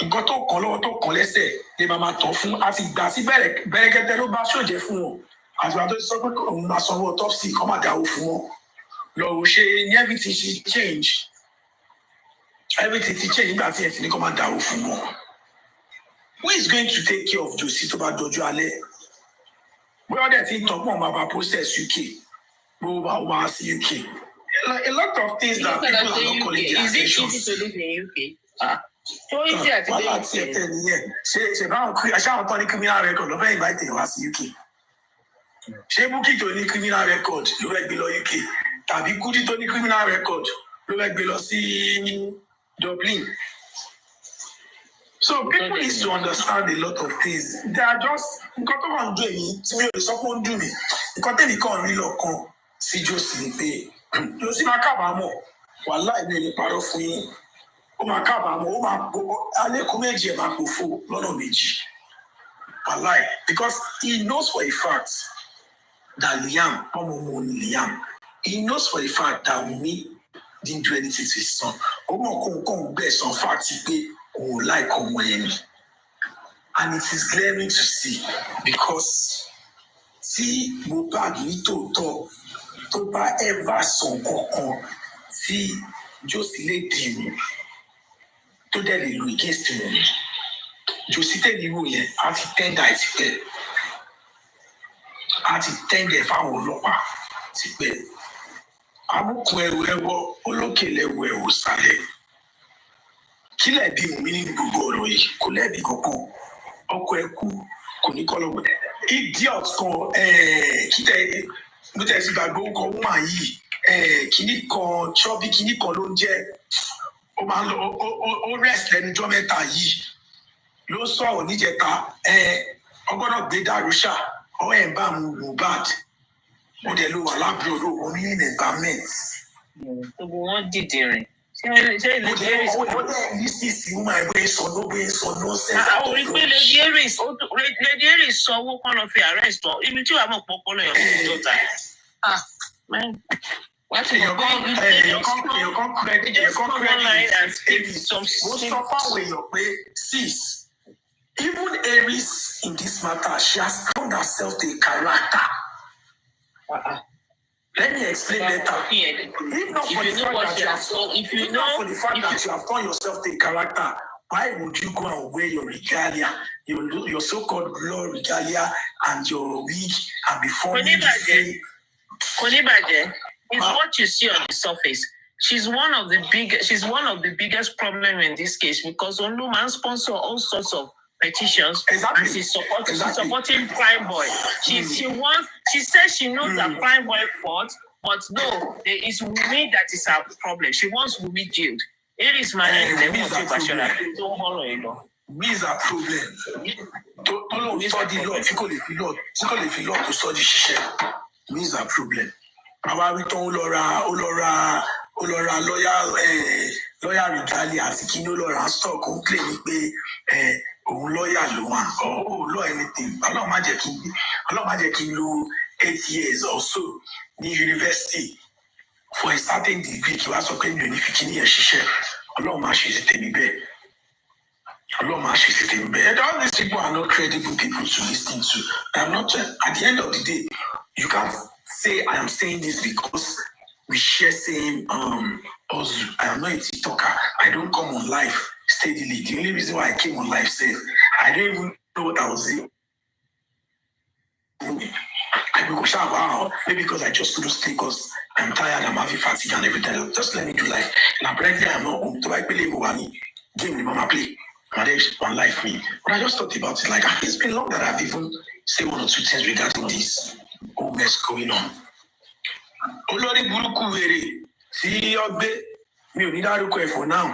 nǹkan tó kàn lọ́wọ́ tó kàn lẹ́sẹ̀ lè máa tán fún àti ìgbà sí bẹ̀rẹ̀kẹ́tẹ́ ló bá ṣòjẹ́ fún wọn àti ìgbà tó ti sọ pé òun máa sanwó autopsy kọ́ máa dáwó fún wọn lọ́wọ́ ṣe ní everything ti change nígbà tí ẹ ti ní kọ́ máa dáwó fún wọn. Who is going to take care of Josie tó bá dọjú alẹ́? Bóyá ọ̀dẹ̀ tí ń tọ́pọ̀ máa bá process UK bó bá wá sí UK. A lot of things that people are not calling their attention. Is it easy to live in UK? So easy àti dé UK. Wọ́n láti ẹ̀tẹ̀ nìyẹn. Ṣé báwọn aṣáwọn tán ní criminal record ló fẹ́ invite wá sí UK? Ṣé Bukky tó ní criminal record ló fẹ́ gbé lọ UK? Tàbí Kudi tó ní criminal record ló fẹ́ gbé lọ sí Dublin? So people need to understand a lot of things. They are just nǹkan tó kàn ń dùn èyí tí mi ò lè sọ pé ó ń dùn mí. Nǹkan tẹ̀mí kàn rí lọ́kàn sí Josie ni pé Josie máa kábàámọ̀ wàláhì mi ò lè parọ́ fún yín. Ó máa kábàámọ̀ ó máa alẹ́kùn méjì ẹ̀ máa pòfo lọ́nà méjì. Wàláhì because he knows for a fact that Liam, Liam, he knows for a fact that Wunmi didn't do anything to his son. Ó mọ̀ kó ń gbẹ̀san fact pé òun like ọmọ yẹn ni. And it is glaring to see because tí MOHBAD ní tòótọ́ tó bá ever sọ kankan tí Josie lè dì mú tó dẹ̀ lè lo against mú Josie tẹ̀lé ìwò yẹn á ti tẹ́ndà ẹ̀ ti pẹ́ á ti tẹ́ndà ẹ̀ fáwọn ọlọ́pàá ti pẹ́ amúkun ẹrù ẹwọ olókè lẹwọ ẹwọ sálẹ̀ kí lẹ̀bi Wunmi nínú gbogbo ọ̀rọ̀ yìí kò lẹ́bi kankan ọkọ ẹ̀ kú kò ní kọ́ lọ́wọ́ idiot kan kíkẹ́ mo tẹ̀ sí gbàgbé orúkọ woman yìí kíní kan chubby kíní kan ló ń jẹ́ ó máa ń lọ ó rest lẹ́nujọ́ mẹ́ta yìí ló sọ̀rọ̀ níjẹta ọgbọ́dọ̀ gbé dàrúṣà ọwọ́ ẹ̀ ń bá mu MOHBAD ó dẹ̀ ló wà lábúrò ló wọ́n ní environment. Gbogbo wọn dìde rìn. Ṣé ilé Jerry sọ? Ó dẹ̀ ní sísì ń máa gbé sọ ló sẹ́sẹ̀. Àwọn orí pé Lady Harris sọ owó kan lọ fi arrest wọn. Ibi tí wàá mọ̀ pọ́pọ́ lọ yẹn kò tó ta. Èèyàn kan credit mo sọ fáwọn èèyàn pé sis even Harris in this matter she has found herself a character. Let me explain later. If not for the fact that you have turned yourself to a character, why would you go and wear your regalia, your so-called law regalia and your wig and be forming the same? Konibaje, it's what you see on the surface. She's one of the biggest problem in this case because Oluman sponsor all sorts of petitions. Exactly. And she's supporting Prime Boy. She says she knows that Prime Boy fought, but no, there is Wunmi that is her problem. She wants Wunmi jailed. It is my Me is a problem. Don't study law. If you call it law to study ṣiṣẹ́. Me is a problem. Àwa wí tán ó lọ ra lawyer regalia àti kí ni ó lọ ra stock ó ń claim pé òun lọ́ọ̀yà ló wà ó lọ anything ọlọ́run má jẹ́ kí n lo 8 years or so ní university for a certain degree kí wàá sọ pé mi ò ní fi kíní yẹn ṣiṣẹ́ ọlọ́run má ṣe sí tèmi bẹ́ẹ̀ and all these people are not credible people to listen to. I'm not at the end of the day you can't say I am saying this because we share same also I am not a TikToker. I don't come on live steadily. The only reason why I came on live said I don't even know what I was saying. I go shower maybe because I just couldn't sleep because I'm tired, I'm having fatigue and everything. Just let me do life. And apparently I'm not home to buy play game with mama play. My day one life me. But I just thought about it like it's been long that I've even said one or two things regarding this whole mess going on. Olórí burúkú wèrè tí ọgbẹ́ mi ò ní dárúkọ ẹ̀ for now.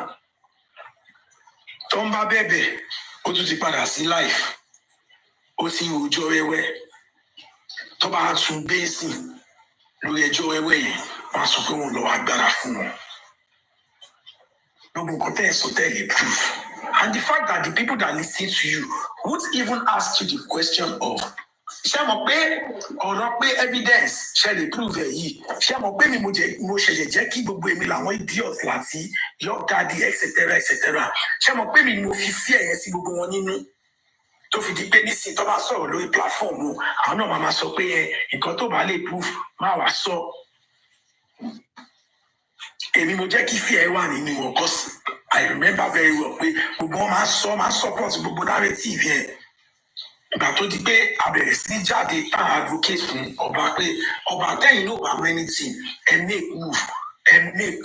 Tó ń bá bẹ̀bẹ̀ ó tún ti padà sí life. Ó ti ń rojọ́ wẹ́wẹ́. Tó bá tún bẹ́ẹ̀sì lórí ẹjọ́ wẹ́wẹ́ yẹn wọ́n á sọ pé wọ́n lọ agbára fún wọn. Gbogbo nǹkan tẹ́ ẹ̀ sọ tẹ́ ẹ̀ lè prove. And the fact that the people that listen to you won't even ask you the question of ṣé mọ̀ pé ọ̀rọ̀ pé evidence ṣe lè prove ẹ̀ yìí ṣé mọ̀ pé mi mo ṣẹ̀ṣẹ̀ jẹ́ kí gbogbo èmi làwọn idiot láti your daddy etc ṣé mọ̀ pé mi ni mo fi sí ẹ̀yẹ sí gbogbo wọn nínú tó fi di pé nísìnyí tó bá sọ̀rọ̀ lórí platform àwọn náà máa sọ pé nǹkan tó bá lè prove máa wá sọ èmi mo jẹ́ kí fear wà nínú wọn cause I remember very well pé gbogbo wọn máa support gbogbo narrative yẹn ìgbà tó di pé a bẹ̀rẹ̀ sí jáde tá a advocate fún ọba pé ọba àtẹ̀yìn ló bá anything ẹ make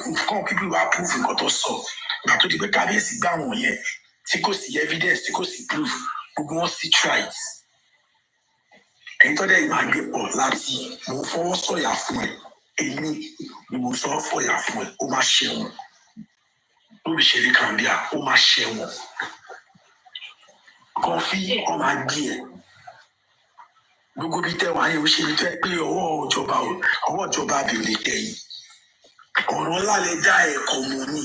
proof kàn people wá proof nǹkan tó sọ ìgbà tó di pé kábíyèsí gbà wọ̀n yẹn tí kò sí evidence tí kò sí proof gbogbo wọn sì try it ẹ̀yin tó dẹ̀ ìmọ̀ àgbẹ̀ pọ̀ láti mo fọwọ́ sọ̀yà fún ẹ èmi ni mo sọ fọ̀yà fún ẹ ó máa ṣẹ̀wọ̀n lórí ìṣẹ̀lẹ̀ kàmbíà ó máa ṣẹ̀wọ̀n kan fi ọmọ àgbẹ̀ ẹ gbogbo bíi tẹwàá yẹn ó ṣe ní tẹ pé ọwọ́ ìjọba bí lè tẹ̀yìn ọ̀rọ̀ ńlá lè dá ẹ̀kọ́ mọ́ ni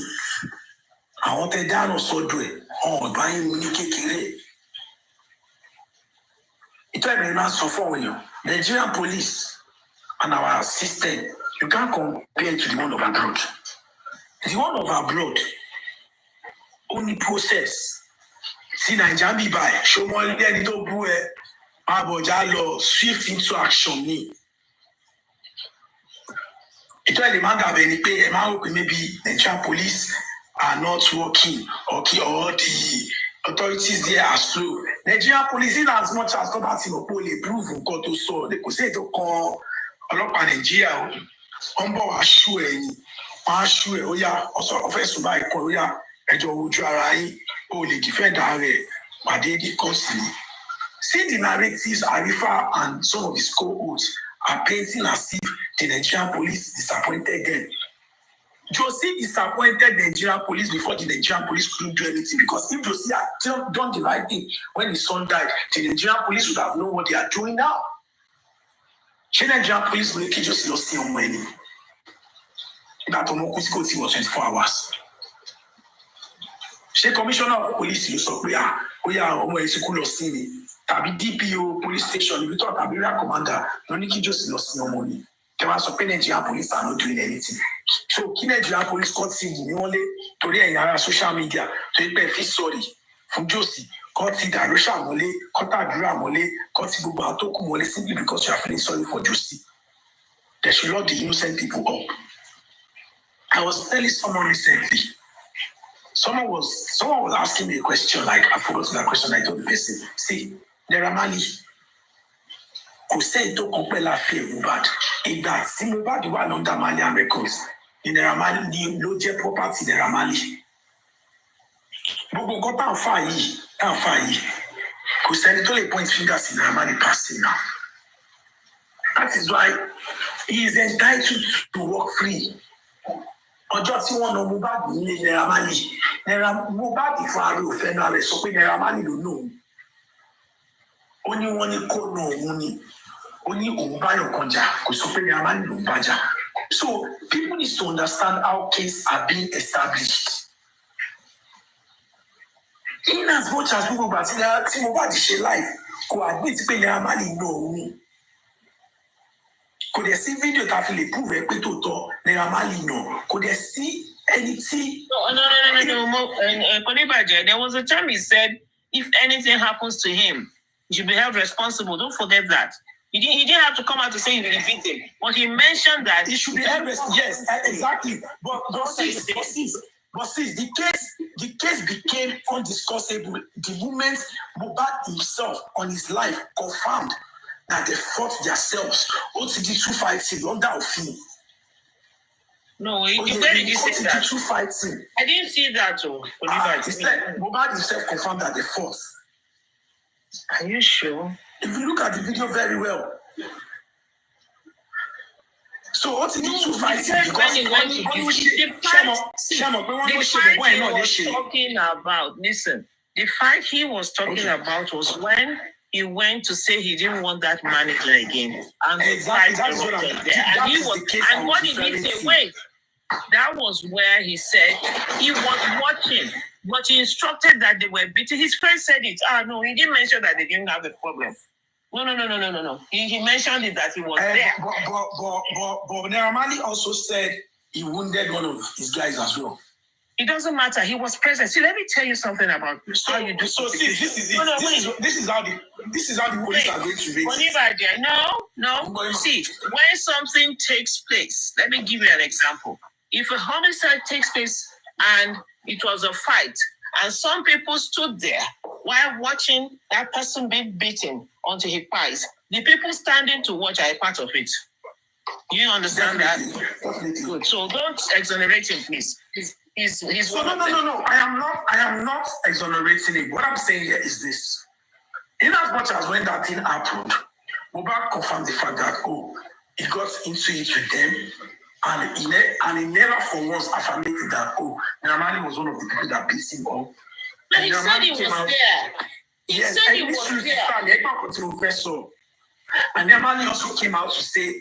àwọn tẹ dáná sọ́dọ̀ ẹ̀ ọ̀gbá yín ní kékeré ìtọ́ ẹ̀mí máa sọ fún èèyàn Nigerian police and our system you can't compare to the one of abroad the one of abroad only process tí Naija bí báyìí ṣọmọ ilé ẹni tó bú ẹ abọjá lọ swift into action ni ìtọ́ ẹ̀lẹ́ máa ń dàbẹ̀ ni pé ẹ máa ń rò pé maybe Nigerian police are not working or the authorities there are slow. Nigerian police in as much as tó bá ti mọ̀ pé o lè prove nǹkan tó sọ kò sí ètò kan ọlọ́pàá Nàìjíríà ó ń bọ̀ wá ṣú ẹ̀ ni wọ́n á ṣú ẹ̀ ó yá ọ̀fẹ́ sùn báyìí kan ó yá ẹjọ́ ojú ara yín ó lè defend rẹ̀ pàdé ní kọ́ọ̀sì ni. See the narratives Arifa and some of his co-hosts are painting as if the Nigerian police disappointed them. Josie disappointed the Nigerian police before the Nigerian police couldn't do anything because if Josie had done the right thing when his son died, the Nigerian police would have known what they are doing now. The Nigerian police will keep Josie lost on money. That Omokusi was 24 hours. The commissioner of police ló sọ pé ọmọ ìsìnkú lọ sí ni tàbí DPO police station ibi tó tàbí rear commander ló ní kí Josie lọ sí ọmọ ni. They were so Nigerian police are not doing anything. So kí Nigerian police court sí ní wọ́n lé torí ẹ̀yìn ara social media tó yẹ pé fi sọ̀rì fún Josie court ti dàrú ṣàmọ́lé court àdúrà mọ́lé court ti gbogbo àtọ́kù mọ́lé simply because you are feeling sorry for Josie. They should lock the innocent people up. I was telling someone recently, someone was asking me a question, like I forgot that question. I told the person, see, Naira Marley kò sẹ́yìn tó kàn pẹ́ láfẹ́ MOHBAD ìgbà tí MOHBAD wà lọ́ndà Malian records ní Naira Marley ló jẹ́ property Naira Marley. Gbogbo nǹkan tá à ń fà yìí kò sẹ́ni tó lè point fingers sí Naira Marley passing now. That is why he is entitled to work free. Ọjọ́ tí wọ́n na MOHBAD nílé Naira Marley MOHBAD fún ààrẹ òfin náà rẹ̀ sọ pé Naira Marley ló nù ó ní wọ́n ní kó nà òun ni ó ní òun báyọ̀ kan jà kò sọ pé Naira Marley ló ń bá jà. So people need to understand how cases are being established. In as much as people gbà tí MOHBAD ṣe live kò admit pé Naira Marley nà òun kò dẹ̀ sí fídíò tá a fi lè prove ẹ pé tòótọ́ Naira Marley nà kò dẹ̀ sí ẹni tí. No. There was a time he said if anything happens to him, he should be held responsible. Don't forget that. He didn't have to come out to say he will defeat him, but he mentioned that he should be held responsible. Yes, exactly. But sis, the case became undiscussable the moment MOHBAD himself on his life confirmed that they fought themselves. OTD 2 fighting under òfin. No, where did you say that? 2 fighting. I didn't see that. MOHBAD himself confirmed that they fought. Are you sure? If you look at the video very well. So what did you fight? Listen, the fight he was talking about was when he went to say he didn't want that manager again. And exactly, that's what I'm and what did he say? Wait, that was where he said he was watching, but he instructed that they were beating. His friend said it. No, he didn't mention that they didn't have a problem. No. He mentioned it that he was there. But Naira Marley also said he wounded one of his guys as well. It doesn't matter. He was present. See, let me tell you something about how you do. So see, this is it. This is how the police are going to raise it. No. See, when something takes place, let me give you an example. If a homicide takes place and it was a fight, and some people stood there while watching that person being beaten until he dies, the people standing to watch are a part of it. You understand Definitely. that? Good. So don't exonerate him, please. He's so no. I am not exonerating him. What I'm saying here is this: in as much as when that thing happened, MOHBAD confirmed the fact that he got into it with them, and he never for once affirmated that Naira Marley was one of the people that beat him up. But he said he was there. He said he was there. And Naira Marley also came out to say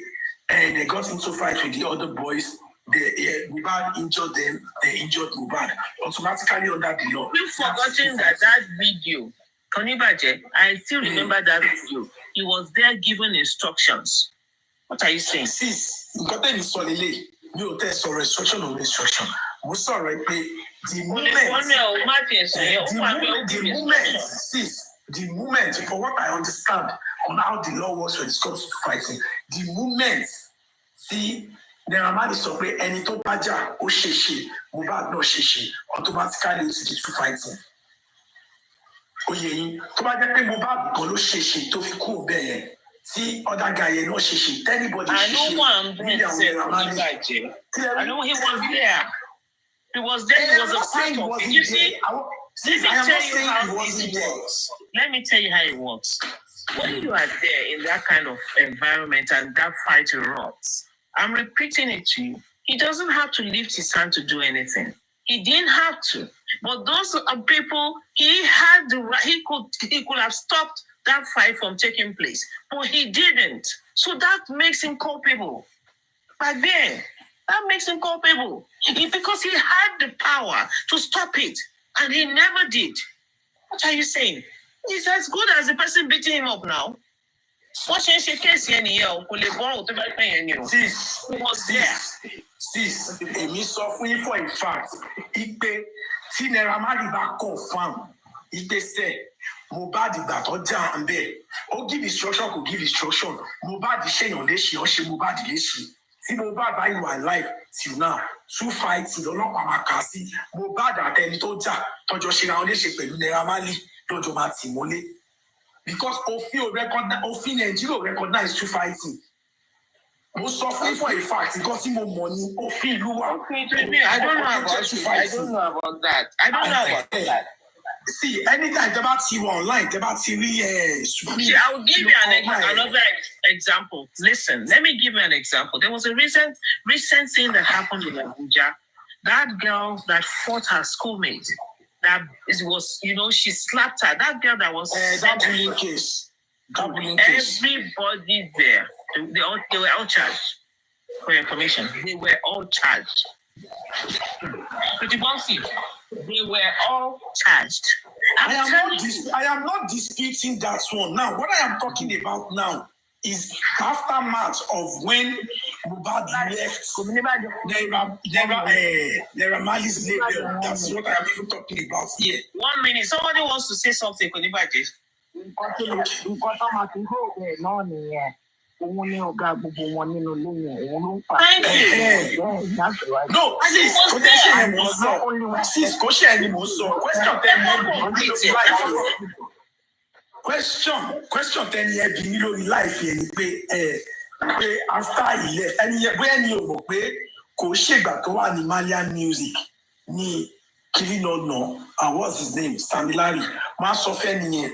they got into a fight with the other boys. MOHBAD injured them. They injured MOHBAD automatically under the law. We've forgotten that video. Konibaje, I still remember that video. He was there giving instructions. What are you saying? Sis, you got any solely? You tell so restriction or instruction. We saw right the moment, for what I understand on how the law works when it comes to fighting, the moment see Naira Marley sọ pé ẹni tó bá jà ó ṣèṣe MOHBAD náà ṣèṣe automatically ó ti di two fighting. Oyè yín tó bá jẹ́ pé MOHBAD kan ló ṣèṣe tó fi kú bẹ́ẹ̀ yẹn tí other guy yẹn náà ṣèṣe anybody ṣèṣe. I know he was there. He was there. He was a part of it. You see, let me tell you how it works. When you are there in that kind of environment and that fight erupts, I'm repeating it to you. He doesn't have to lift his hand to do anything. He didn't have to. But those people, he had the right. He could have stopped that fight from taking place, but he didn't. So that makes him culpable. But then, that makes him culpable. Because he had the power to stop it, and he never did. What are you saying? He's as good as the person beating him up now. Sis, èmi sọ fún yín for a fact ipe tí Naira Marley bá confirm ipe sẹ MOHBAD ìgbà tó jà ń bẹ ó give instruction kò give instruction MOHBAD ṣèyàn léṣe ó ṣe MOHBAD léṣe tí MOHBAD bá ìwà life till now two fights lọ́lọ́pàá máa kà sí MOHBAD àtẹni tó jà tọ́jọ́ ṣe ra wọn léṣe pẹ̀lú Naira Marley lọ́jọ́ máa tì mọ́lé because òfin Nàìjíríà recognize two fighting. Most suffering for a fact because he more money. I don't know about that. See, anytime about you online, about TV. See, I will give you another example. Listen, let me give you an example. There was a recent thing that happened in Abuja. That girl that fought her schoolmate. That it was, she slapped her. That girl that was that bullying case. Everybody there, they were all charged. For your information, they were all charged. They were all charged. I am not disputing that one. Now, what I am talking about now is aftermath of when MOHBAD left Naira Marley's label. That's what I am even talking about here. 1 minute. Somebody wants to say something. Thank you. No, sis, question 10 years below life after he left and when you go kò ṣègbà tó wà ní Malian music ní kiri no what's his name Sammy Larry máa sọ fẹ́ nìyẹn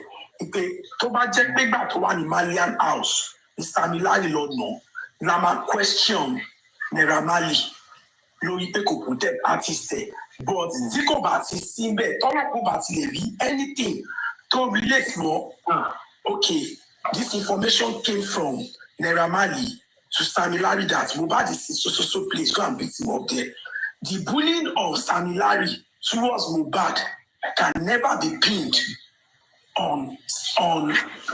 pé tó bá jẹ́ pé gbà tó wà ní Malian house Sammy Larry no la máa question Naira Marley lórí pé kò protect artist but tí kò bá ti sí bẹ́ẹ̀ tọ́lọ́ kò bá ti lè rí anything to relate more. Okay, this information came from Naira Marley to Sammy Larry that MOHBAD is so please go and beat him up there. The bullying of Sammy Larry towards MOHBAD can never be pinned on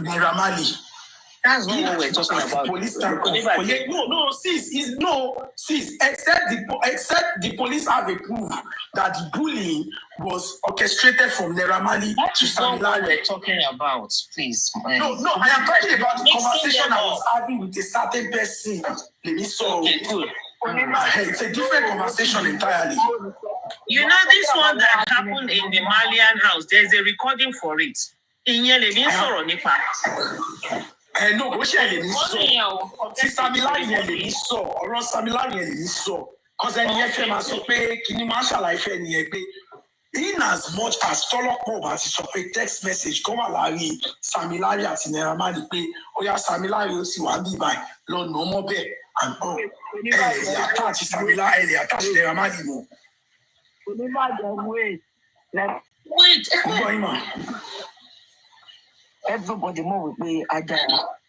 Naira Marley. That's not what we're talking about. Police sis, except the police have a proof that the bullying was orchestrated from Naira Marley to Samilari. That's what we're talking about, please. No, I am talking about the conversation I was having with a certain person. Okay, good. It's a different conversation entirely. You know, this one that happened in the Malian house, there's a recording for it. No, bó ṣe lè ní sọ tí Samilari yẹn lè ní sọ ọ̀rọ̀ Samilari yẹn lè ní sọ cause ẹni yẹn fẹ́ máa sọ pé kíní máa ṣàlàyé fẹ́ nìyẹn pé in as much as tọ́lọ́pọ̀ bá ti sọ pé text message kan wà láàrin Samilari àti Naira Marley pé ó yá Samilari ó sì wá bí báyìí lọ́nà ọmọ bẹ́ẹ̀ and all ẹ̀ attach Samilari ẹ̀ attach Naira Marley mọ́. Wait. Everybody more with Aja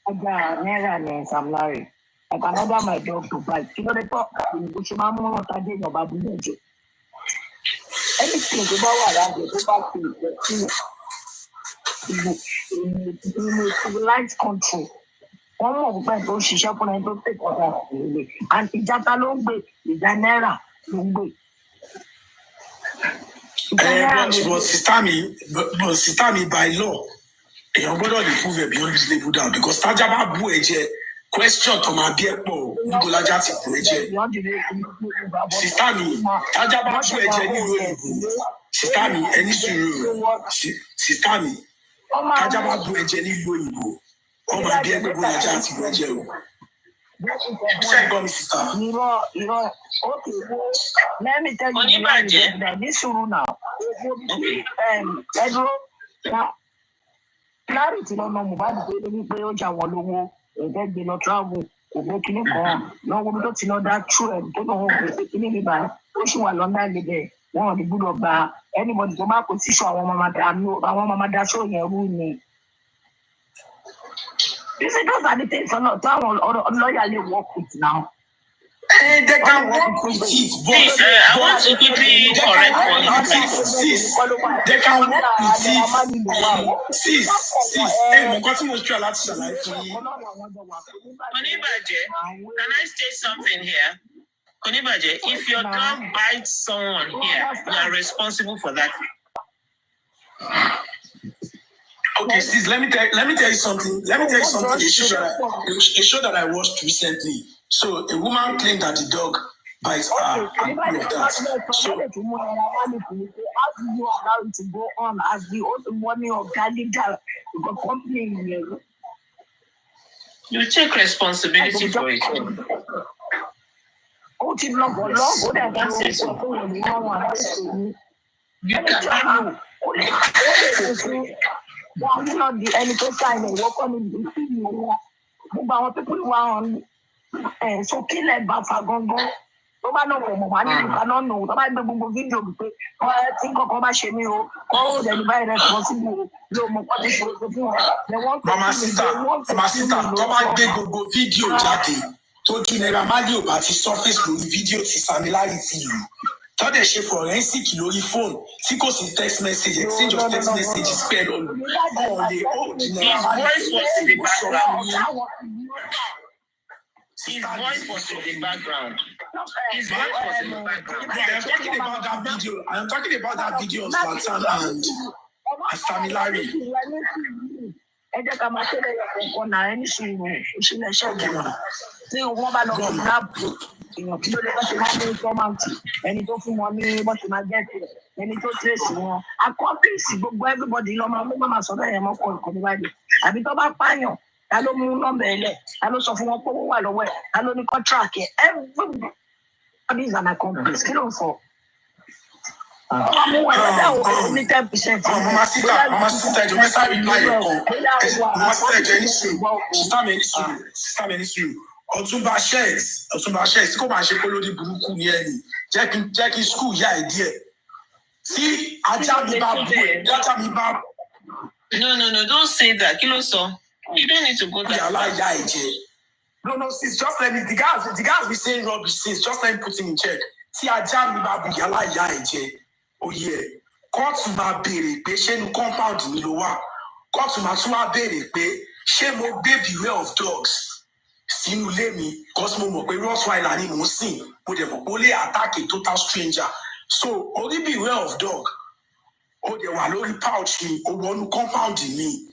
Naira and Sam Larry. I can order my dog to bite. You know the talk which Mamma Tadi no Babu. Anything about what I go back to in civilized country. One more people she shop on and don't take order. And it's just a long way. It's a Naira long way. But sister me by law. Èèyàn gbọ́dọ̀ lè prove ẹ̀ beyond reasonable doubt because tájà bá bú ẹ jẹ question tó máa bí ẹ pọ̀ níbo lájà ti bú ẹ jẹ. Sista mi tájà bá bú ẹ jẹ nílùú òyìnbó sista mi ẹni sùúrù sista mi tájà bá bú ẹ jẹ nílùú òyìnbó wọ́n máa bí ẹ pé bó lájà ti bú ẹ jẹ o. Ṣé ẹ gbọ́ mi sista? Let me tell you that this sùúrù now. Clarity lọ́nà MOHBAD pé lórí pé ó jà wọ́n lówó ẹ̀fẹ́ gbé lọ travel kò gbé kinní kan lọ́wọ́ tó ti lọ dá true ẹ̀ tó náà wọ́n gbé kinní mi báyìí ó sì wà lọ́nà ìlébẹ̀ wọn ò ní gbúdọ̀ gba anybody tó bá kó tíṣọ àwọn ọmọ máa daṣọ yẹn rú ni. You see those are the things táwọn lọ́ọ̀yà lè work with now. They can work with it, but I want to quickly correct one thing. Sis, they can work with it. Sis, nǹkan tí mo try láti ṣàlàyé fún yín. Konibaje, can I state something here? Konibaje, if your dog bites someone here, you are responsible for that. Okay, sis, let me tell you something. A show that I watched recently. So a woman claimed that the dog bites her and all of that. So how do you allow it to go on as the old money of Gallagher company? You take responsibility for it. You can. Ẹni tó sáyẹn ìwọ́kọ́ ní ìlú gbogbo àwọn pípọ̀ wà hàn sókèlè bàfà gangan tó bá náà wọ̀ mọ̀ wá nínú ìkànnà nù tó bá gbé gbogbo fídíò pé tí kankan bá ṣe mí o kọ́ ó dẹ̀ni báyìí rẹ̀ pọ̀ sí mi yóò mọ̀ kọ́ tí ṣe é fún wọn. Mama sita tó bá gbé gbogbo fídíò jáde tó ju Naira Marley ò bá ti surface lórí fídíò tí Samilari fi lù tọ́dẹ̀ ṣe forensic lórí fóònù tí kò sí text message exchange of text messages pẹ́ lọ́nu ọ̀lẹ́ Naira Marley His voice was in the background. His voice was in the background. I am talking about that video of Zlatan and Samilari. Ẹ jẹ́ ká máa tẹ́lẹ̀ ọ̀kan náà ẹni sùúrù ìṣẹ̀lẹ̀ ṣẹ́gun tí wọ́n bá lọ sí láàbù èèyàn kí ló lè bá ṣe máa ń ní fọ́máǹtì ẹni tó fún wọn ní bó ṣe máa gẹ́ẹ̀tì ẹni tó tẹ̀sí wọn accomplice gbogbo everybody lọ́ máa sọ bẹ́ẹ̀ yẹn mọ́kọ́ ìkọ́ni báyìí àbí tó bá pààyàn ta ló mú nọ́mbà ẹ̀ lẹ̀ ta ló sọ fún wọn pé owó wà lọ́wọ́ ẹ̀ ta ló ní contract ẹ̀ everybody is an accomplice kí ló ń sọ. Mama Sita, ẹjọ mẹ́ta rí láyé kan. Mama Sita ẹjọ ẹni sùúrù. Sista mi ẹni sùúrù. Ọ̀túnba Shex kó máa ṣe pé lórí burúkú ni ẹni. Jẹ́ kí skul yá ẹ̀ díẹ̀. Tí ajá mi bá bú ẹ̀, ajá mi bá. No, don't say that. Kí ló sọ? You don't need to go there. Yàrá ẹ̀jẹ̀. No, sis, just let me. The guys be saying rubbish, sis. Just let me put him in check. Tí ajá mi bá bú yàrá ẹ̀jẹ̀. Oyè kóòtù máa béèrè pé ṣé ní compound ni ló wà kóòtù máa tún máa béèrè pé Ṣé mo gbé beware of dogs sínú ilé mi because mo mọ̀ pé Rottweiler ni mo sìn, mo dẹ̀ mọ̀ pé ó lè attack a total stranger. So orí beware of dog, ó dẹ̀ wà lórí pouch mi, ó wọnú compound mi.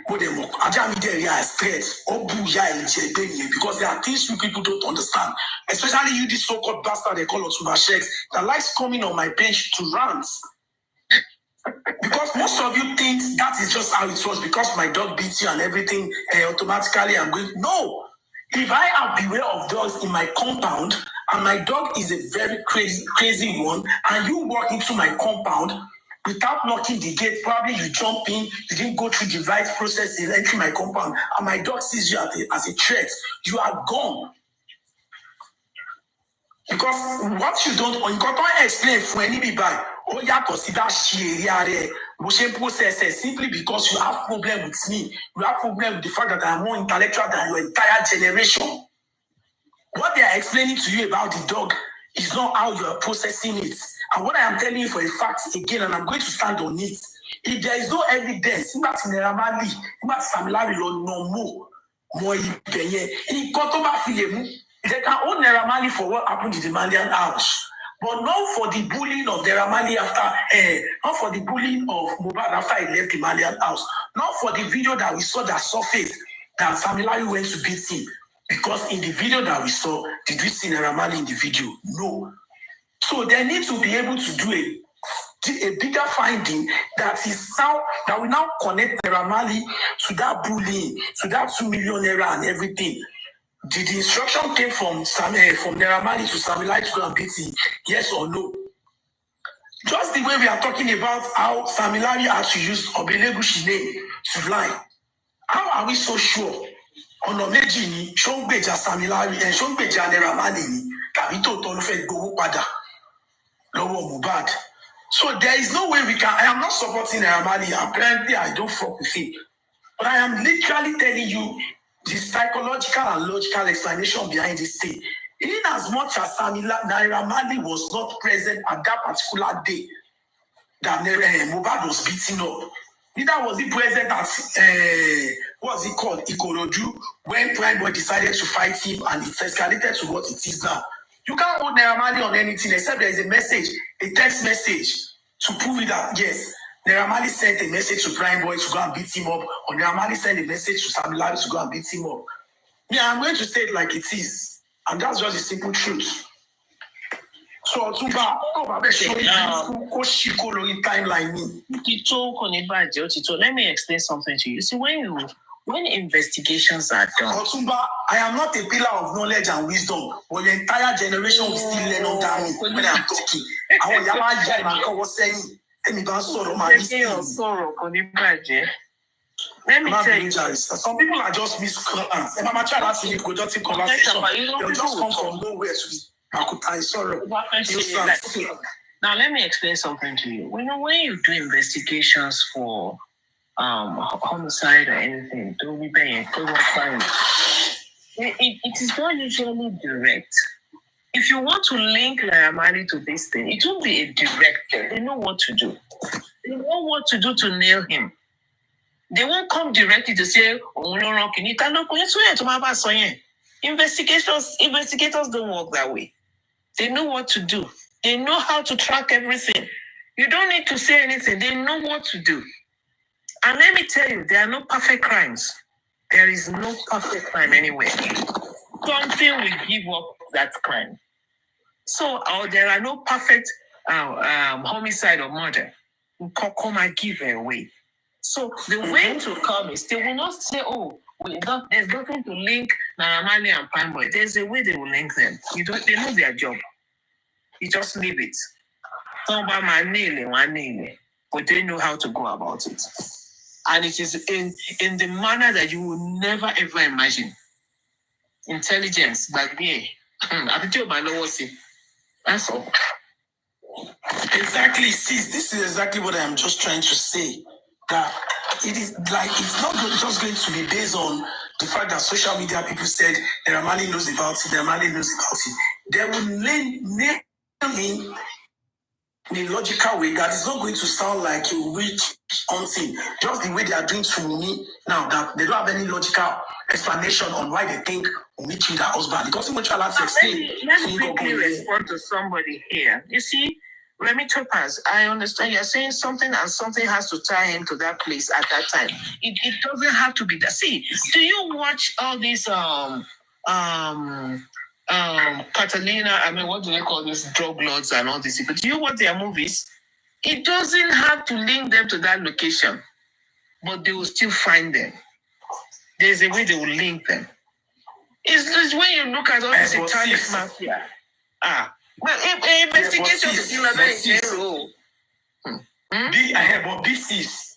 Mo dẹ̀ mọ̀ ajá mi dẹ̀ rí as threat, ó bú ìyá ẹ̀ jẹ́ ẹgbẹ́ yẹn because there are things you people don't understand, especially you this so-called bastard they call Otunba Sheks that likes coming on my page to rant. Because most of you think that is just how it was because my dog beats you and everything automatically I'm going. No. If I have beware of dogs in my compound and my dog is a very crazy one and you walk into my compound without knocking the gate, probably you jump in, you didn't go through the right process in entering my compound and my dog sees you as a threat, you are gone. Because what you don't explain for anybody by consider process simply because you have problem with me. You have problem with the fact that I am more intellectual than your entire generation. What they are explaining to you about the dog is not how you are processing it. And what I am telling you for a fact again, and I'm going to stand on it, if there is no evidence, they can own Naira Marley for what happened in the Malian house, but not for the bullying of Naira Marley not for the bullying of MOHBAD after he left the Malian house, not for the video that we saw that surfaced that Samilari went to beat him. Because in the video that we saw, did we see Naira Marley in the video? No. So they need to be able to do a bigger finding that will now connect Naira Marley to that bullying, to that 2 million naira and everything. Did the instruction came from Naira Marley to Samilari to go and beat him? Yes or no? Just the way we are talking about how Samilari had to use Obelegushi name to lie. How are we so sure? Ọ̀nà méjì ni ṣó ń gbèjà Samilari ẹ̀ ṣó ń gbèjà Naira Marley ni tàbí tòótọ́ ló fẹ́ gbowó padà lọ́wọ́ Mohbad. So there is no way we can. I am not supporting Naira Marley. Apparently, I don't fuck with him. But I am literally telling you the psychological and logical explanation behind this thing. In as much as Naira Marley was not present at that particular day that Mohbad was beaten up, neither was he present at what's it called, Ikorodu, when Prime Boy decided to fight him and it escalated to what it is now. You can't hold Naira Marley on anything except there is a message, a text message to prove it that yes, Naira Marley sent a message to Prime Boy to go and beat him up, or Naira Marley sent a message to Samilari to go and beat him up. Yeah, I'm going to say it like it is, and that's just the simple truth. So Otunba, timeline. Let me explain something to you. See, when investigations are done, Otunba, I am not a pillar of knowledge and wisdom, but the entire generation will still learn under me when I'm talking. Let me tell you. Some people are just miscreants. And I'm trying to have a productive conversation. They'll just come from nowhere to be. Now, let me explain something to you. When you do investigations for homicide or anything, don't be paying. It is not usually direct. If you want to link Naira Marley to this thing, it won't be a direct thing. They know what to do. They know what to do to nail him. They won't come directly to say, oh, no, investigators don't work that way. They know what to do. They know how to track everything. You don't need to say anything. They know what to do. And let me tell you, there are no perfect crimes. There is no perfect crime anywhere. Something will give up that crime. So there are no perfect homicide or murder. Come and give it away. So the way to come is they will not say, oh, there's nothing to link Naira Marley and Prime Boy. There's a way they will link them. They know their job. You just leave it. But they know how to go about it. And it is in the manner that you will never ever imagine. Intelligence, but me. That's all. Exactly, sis. This is exactly what I'm just trying to say. That it is like it's not just going to be based on the fact that social media people said Naira Marley knows about it, Naira Marley knows about it. They will name him in a logical way that is not going to sound like a witch hunting. Just the way they are doing to me now, that they don't have any logical explanation on why they think Wunmi killed her husband. Because much allowed to explain. Let me quickly respond to somebody here. You see, Remy Topaz, I understand you're saying something and something has to tie him to that place at that time. It doesn't have to be that. See, do you watch all these Catalina, I mean, what do they call these drug lords and all these people? Do you watch their movies? It doesn't have to link them to that location, but they will still find them. There's a way they will link them. It's just when you look at all this Italian mafia. Well, investigation to kill another in general. But this is,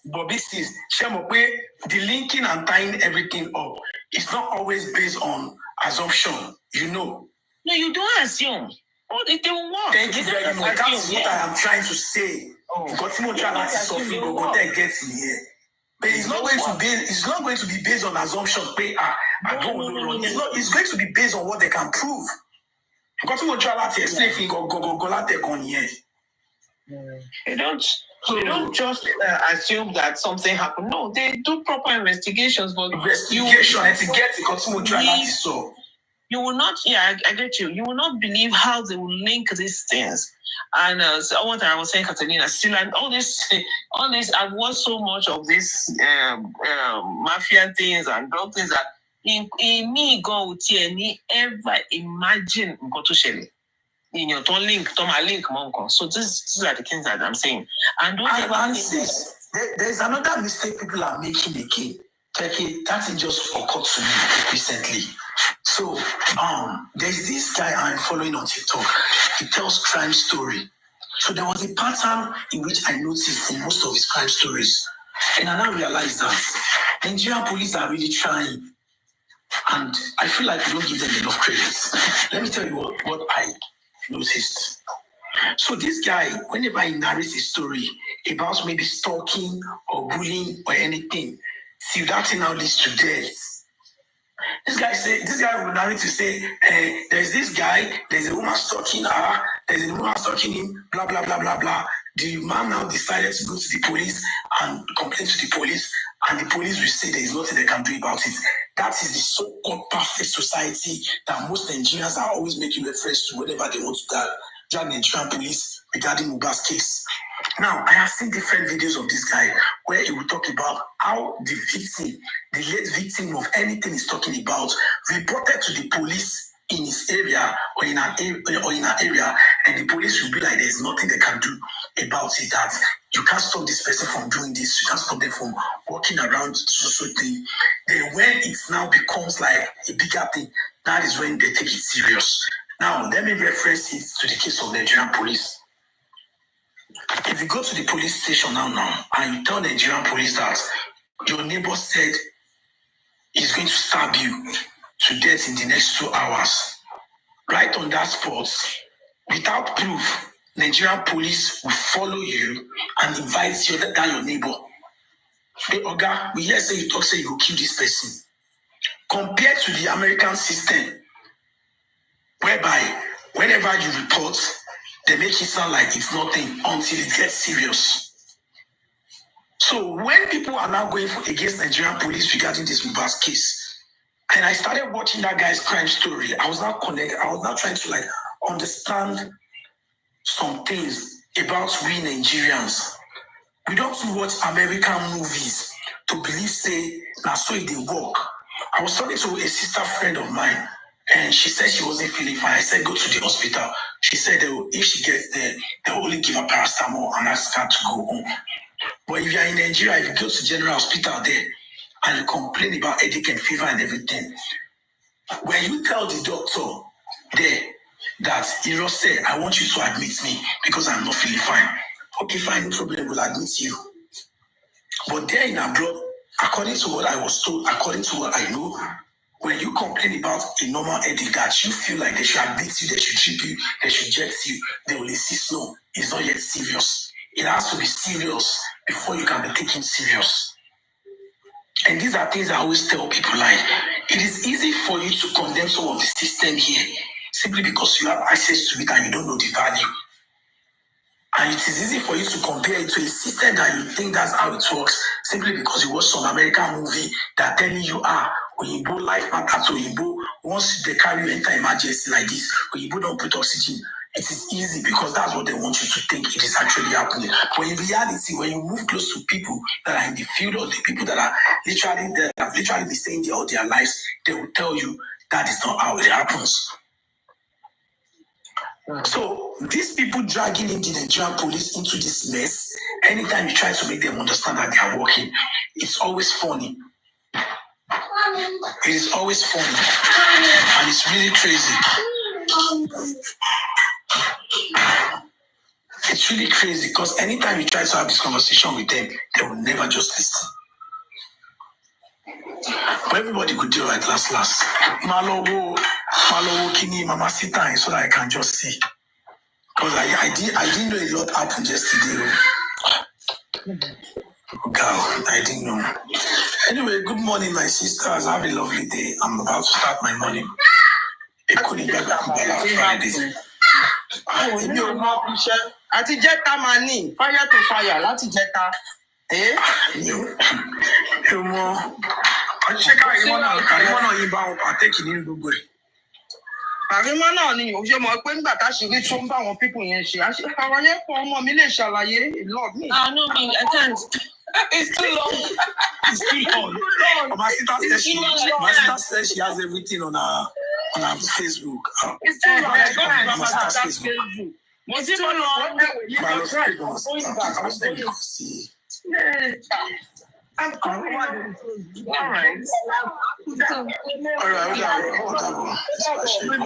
the linking and tying everything up. It's not always based on assumption, you know. No, you don't assume. Oh, they will work. Thank you very much. That's what I am trying to say. Because But it's not going to be based on assumption. I don't know. It's going to be based on what they can prove. Because you don't just assume that something happened. No, they do proper investigations. But you will not. Yeah, I get you. You will not believe how they will link these things. And so what I was saying, Catalina, still, and all this. I've watched so much of this mafia things and drug things that in me go to any ever imagine go to Shelly. In your ton link, monko. So these are the things that I'm saying. And there's another mistake people are making again. That thing just occurred to me recently. So there's this guy I'm following on TikTok. He tells crime story. So there was a pattern in which I noticed in most of his crime stories. And I now realized that Nigerian police are really trying. And I feel like we don't give them enough credit. Let me tell you what I noticed. So this guy, whenever he narrates a story about maybe stalking or bullying or anything, see that thing now leads to death. This guy will narrate to say, there's this guy, there's a woman stalking her, there's a woman stalking him, blah, blah, blah, blah, blah. The man now decided to go to the police and complain to the police, and the police will say there is nothing they can do about it. That is the so-called perfect society that most Nigerians are always making reference to whenever they want to drag Nigerian police regarding MOHBAD's case. Now, I have seen different videos of this guy where he will talk about how the victim, the late victim of anything he's talking about, reported to the police in his area or in an area, and the police will be like, there's nothing they can do about it, that you can't stop this person from doing this, you can't stop them from walking around social thing. Then when it now becomes like a bigger thing, that is when they take it serious. Now, let me reference it to the case of the Nigerian police. If you go to the police station now, and you tell the Nigerian police that your neighbor said he's going to stab you to death in the next 2 hours, right on that spot, without proof, Nigerian police will follow you and invite you that your neighbor. Hey, Oga, we hear say you talk, say you will kill this person. Compared to the American system, whereby whenever you report, they make it sound like it's nothing until it gets serious. So when people are now going against Nigerian police regarding this MOHBAD case, and I started watching that guy's crime story, I was now trying to understand some things about we Nigerians. We don't watch American movies to believe say that's so they work. I was talking to a sister friend of mine, and she said she wasn't feeling fine. I said, go to the hospital. She said if she gets there, they'll only give her paracetamol and ask her to go home. But if you're in Nigeria, if you go to general hospital there and you complain about headache and fever and everything, when you tell the doctor there that he just said, I want you to admit me because I'm not feeling fine. Okay, fine, no problem, we'll admit you. But there in abroad, according to what I was told, according to what I know, when you complain about a normal headache that you feel like they should admit you, they should treat you, they should inject you, they will insist, no, it's not yet serious. It has to be serious before you can be taken serious. And these are things I always tell people, like, it is easy for you to condemn some of the system here simply because you have access to it and you don't know the value. And it is easy for you to compare it to a system that you think that's how it works, simply because you watch some American movie that telling you, Oyinbo life matter to Oyinbo. Once they carry you enter emergency like this, Oyinbo don't put oxygen. It is easy because that's what they want you to think it is actually happening. But in reality, when you move close to people that are in the field or the people that are literally there, have literally been staying there all their lives, they will tell you that is not how it happens. So these people dragging in the Nigerian police into this mess, anytime you try to make them understand that they are working, it's always funny. It is always funny. And it's really crazy. It's really crazy because anytime you try to have this conversation with them, they will never just listen. But everybody could do it last. Malowo, Kini, Mama Sita, so that I can just see. Because I didn't know a lot happened yesterday. Girl, I didn't know. Anyway, good morning, my sisters. Have a lovely day. I'm about to start my morning. Friday. Àti jẹ́ta máa ní fire to fire láti jẹ́ta. Ṣé Kàrímọ́ náà yín bá wọn pàtẹ́kì nínú gbogbo ẹ̀? Kàrímọ́ náà ni ò ṣe mọ̀ pé nígbà tá a ṣe rí tó ń bá àwọn pípù yẹn ṣe. Àwọn yẹn pọ̀ ọmọ mi lè ṣàlàyé lord me. No, I can't. It's too long. It's too long. My sister says she has everything on her Facebook. It's too long. It's too long. I'm coming. All right. Good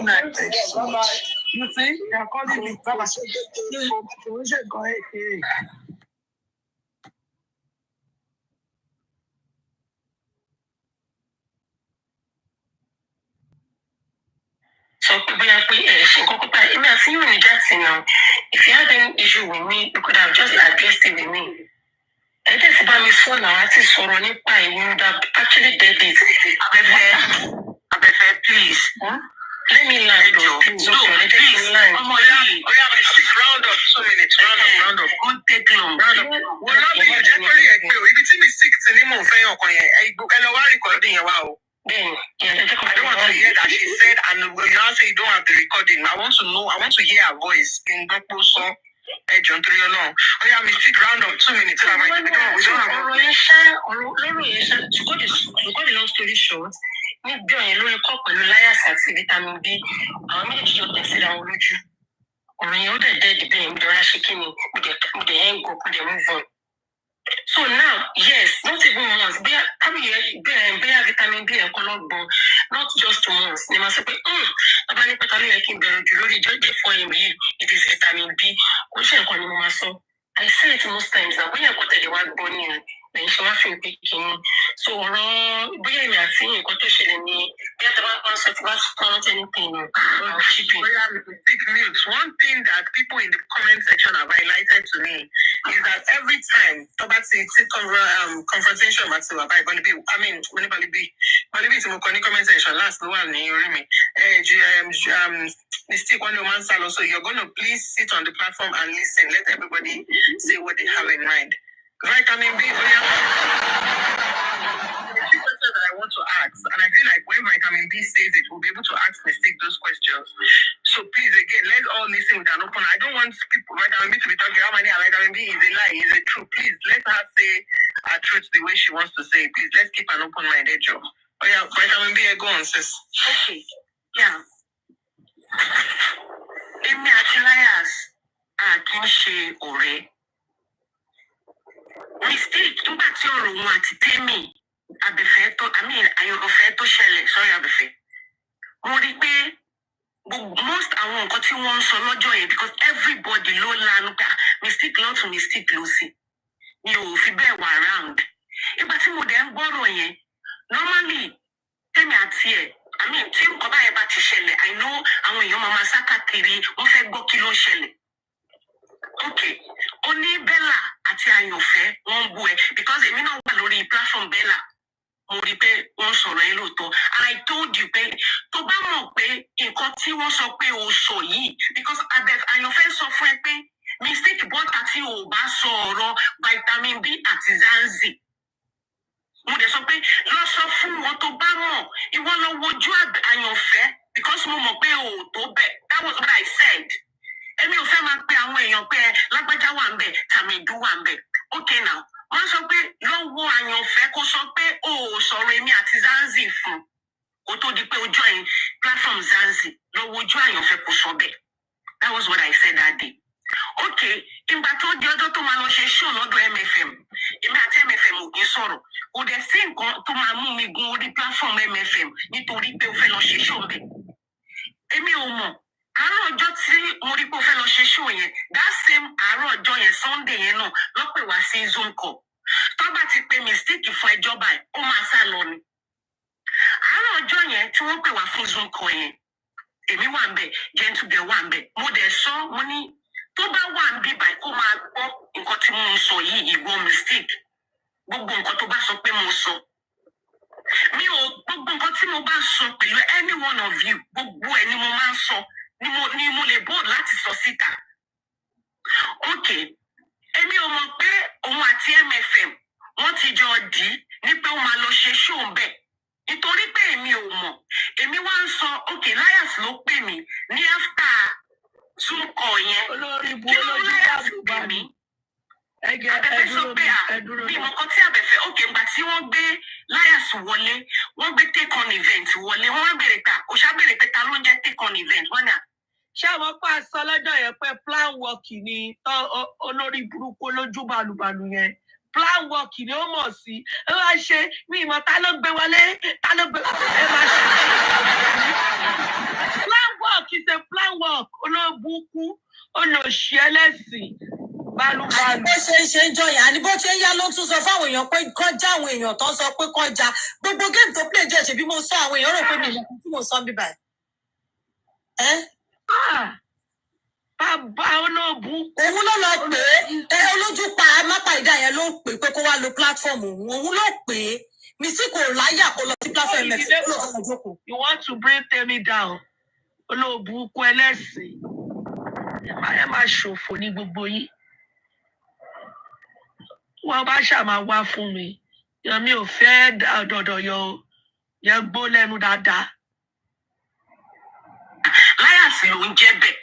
night. Thank you so much. You see, you're calling me. Baba. So if you had an issue with me, you could have just addressed it with me. And this about me so now, I see so running by you would have actually did it. Please. Let me land. Please. Round up 2 minutes. Round up. Won't take long. Round up. Well, not me. Generally, if it's me 6 anymore, I recording. Wow. Then, I don't want to hear that she said, and you now say you don't have the recording. I want to know, I want to hear her voice. In that song, John 3 along. Oh, yeah, mistake round up 2 minutes. We don't have to cut the long story short. Me join a cup and liars at vitamin B. I'm going to test out with you. Or you other dead being the shaking with the hand go put the move on. So now, yes, not even once. Bear vitamin B and color bone, not just once. They must say, it is vitamin B. I say it most times that when you go to the one bone, then she was picking. So, we are seeing a quotation in the anything. One thing that people in the comment section have highlighted to me is that every time confrontation when comment section last one mistake one man so you're gonna please sit on the platform and listen. Let everybody say what they have in mind. Vitamin B. That I want to ask, and I feel like when vitamin B says it, we'll be able to ask mistake those questions. So please, again, let's all listen with an open. I don't want people vitamin B to be talking how many vitamin B is a lie, is it true? Please let her say her truth the way she wants to say it. Please let's keep an open-minded job. Oh yeah, vitamin B, go on, sis. Okay, yeah. Emi àti liars kì í ṣe ọ̀rẹ́. Mistake tó bá ti ọ̀rọ̀ wọn àti Tẹ́mi Abẹ́fẹ́ tó Ayọ̀fẹ́ tó ṣẹlẹ̀ sorry Abẹ́fẹ́. Mo rí pé most àwọn nǹkan tí wọ́n ń sọ lọ́jọ́ yẹn because everybody ló lanu pé mistake lọ́tún mistake ló sí. Mi ò fi bẹ́ẹ̀ wà around. Ìgbà tí mo dẹ̀ ń gbọ́rọ̀ yẹn normally Tẹ́mi àti tí nǹkan báyẹn bá ti ṣẹlẹ̀ I know àwọn èèyàn máa sá káàkiri wọ́n fẹ́ gbọ́ kí ló ṣẹlẹ̀. Okay, ó ní Bella àti Ayọ̀fẹ́ wọ́n ń bú ẹ because èmi náà wà lórí platform Bella. Mo rí pé wọ́n sọ̀rọ̀ yín lóòótọ́ and I told you pé tó bá mọ̀ pé nǹkan tí wọ́n sọ pé o sọ yìí because Ayọ̀fẹ́ sọ fún ẹ pé mi mistake bọ́ta tí o bá sọ̀rọ̀ vitamin B àti Zanzi. Mo dẹ̀ sọ pé lọ sọ fún wọn tó bá mọ̀ ìwọ lọ wojú àyànfẹ́ because mo mọ̀ pé o tó bẹ̀. That was what I said. Èmi ò fẹ́ máa pe àwọn èèyàn pé lágbájá wà ń bẹ̀ tàmídù wà ń bẹ̀. Okay now, wọ́n sọ pé lọ wo àyànfẹ́ kó sọ pé o ò sọ̀rọ̀ èmi àti Zanzi fún kó tó di pé o join platform Zanzi. Lọ wojú àyànfẹ́ kó sọ bẹ́ẹ̀. That was what I said that day. Okay, ìgbà tó di ọjọ́ tó máa lọ ṣe show lọ́dọ̀ MFM. Èmi àti MFM ò kí ń sọ̀rọ̀. Kò dẹ̀ sí nǹkan tó máa mú mi gun orí platform MFM nítorí pé o fẹ́ lọ ṣe show bẹ̀. Èmi ò mọ̀. Àárọ̀ ọjọ́ tí mo rí pé o fẹ́ lọ ṣe show yẹn, that same àárọ̀ ọjọ́ yẹn Sunday yẹn náà ló pè wá sí Zoom call. Tó bá ti pe mistake fún ẹjọ́ báyìí, ó máa sá lọ ni. Àárọ̀ ọjọ́ yẹn tí wọ́n pè wá fún Zoom call yẹn, èmi wà ń bẹ̀, gentle girl wà ń bẹ̀. Mo dẹ̀ sọ, mo ní tó bá wà ń bí báyìí kó máa gbọ́ nǹkan tí mo ń sọ yìí, ìwọ mistake. Gbogbo nǹkan tó bá sọ pé mo sọ. Mi ò gbogbo nǹkan tí mo bá sọ pẹ̀lú any one of you, gbogbo ẹ̀ ni mo máa ń sọ, ni mo lè bold láti sọ síta. Okay, èmi ò mọ̀ pé òun àti MFM wọ́n ti jọ dì í ní pé ó máa lọ ṣe show ń bẹ̀. Nítorí pé èmi ò mọ̀, èmi wá ń sọ, okay, Liars ló pè mí ní after Zoom call yẹn. Kí ló Liars pè mí? Abẹ́fẹ́ sọ pé bí mo kọ́ tí Abẹ́fẹ́, okay, ìgbà tí wọ́n gbé Liars wọlé, wọ́n gbé take on event wọlé, wọ́n wá bèrè ta, òṣà bèrè pé ta ló ń jẹ́ take on event, wọ́n náà. Ṣé àwọn pa sọ lọ́jọ́ yẹn pé plan work ni olórí burúkú lójú balùbalù yẹn? Plan work ni ó mọ̀ sí. Ẹ wá ṣe mí ìmọ̀ ta ló gbé wọlé, ta ló gbé ẹ máa ṣe. Plan work is a plan work. Olóbùkú, olóṣì ẹlẹ́sìn, balùbalù. Bó ṣe ń ṣe ń jọyà ni bó ṣe ń yá ló tún sọ fáwọn èèyàn pé kọjá àwọn èèyàn tó sọ pé kọjá. Gbogbo géèmù tó play jẹ́ ṣe bí mo sọ àwọn èèyàn rò pé mi ìlẹ̀kùn tí mo sọ ń bíbà. Bàbá olóbùkú. Òun ló lọ pè é, olójú pa mápá ìdá yẹn ló pè pé kó wá lo platform òun ló pè é. Mi sì kò láyà kó lọ sí platform MFM ló lọ jókòó. You want to bring Temi down. Olóbùkú ẹlẹ́sìn. Ẹ máa ṣòfò ní gbogbo yín. Wọ́n bá ṣàmà wá fún mi. Yan mi ò fẹ́ dọ̀dọ̀ yọ yẹn gbó lẹ́nu dáadáa. Liars ló ń jẹ́ bẹ́ẹ̀.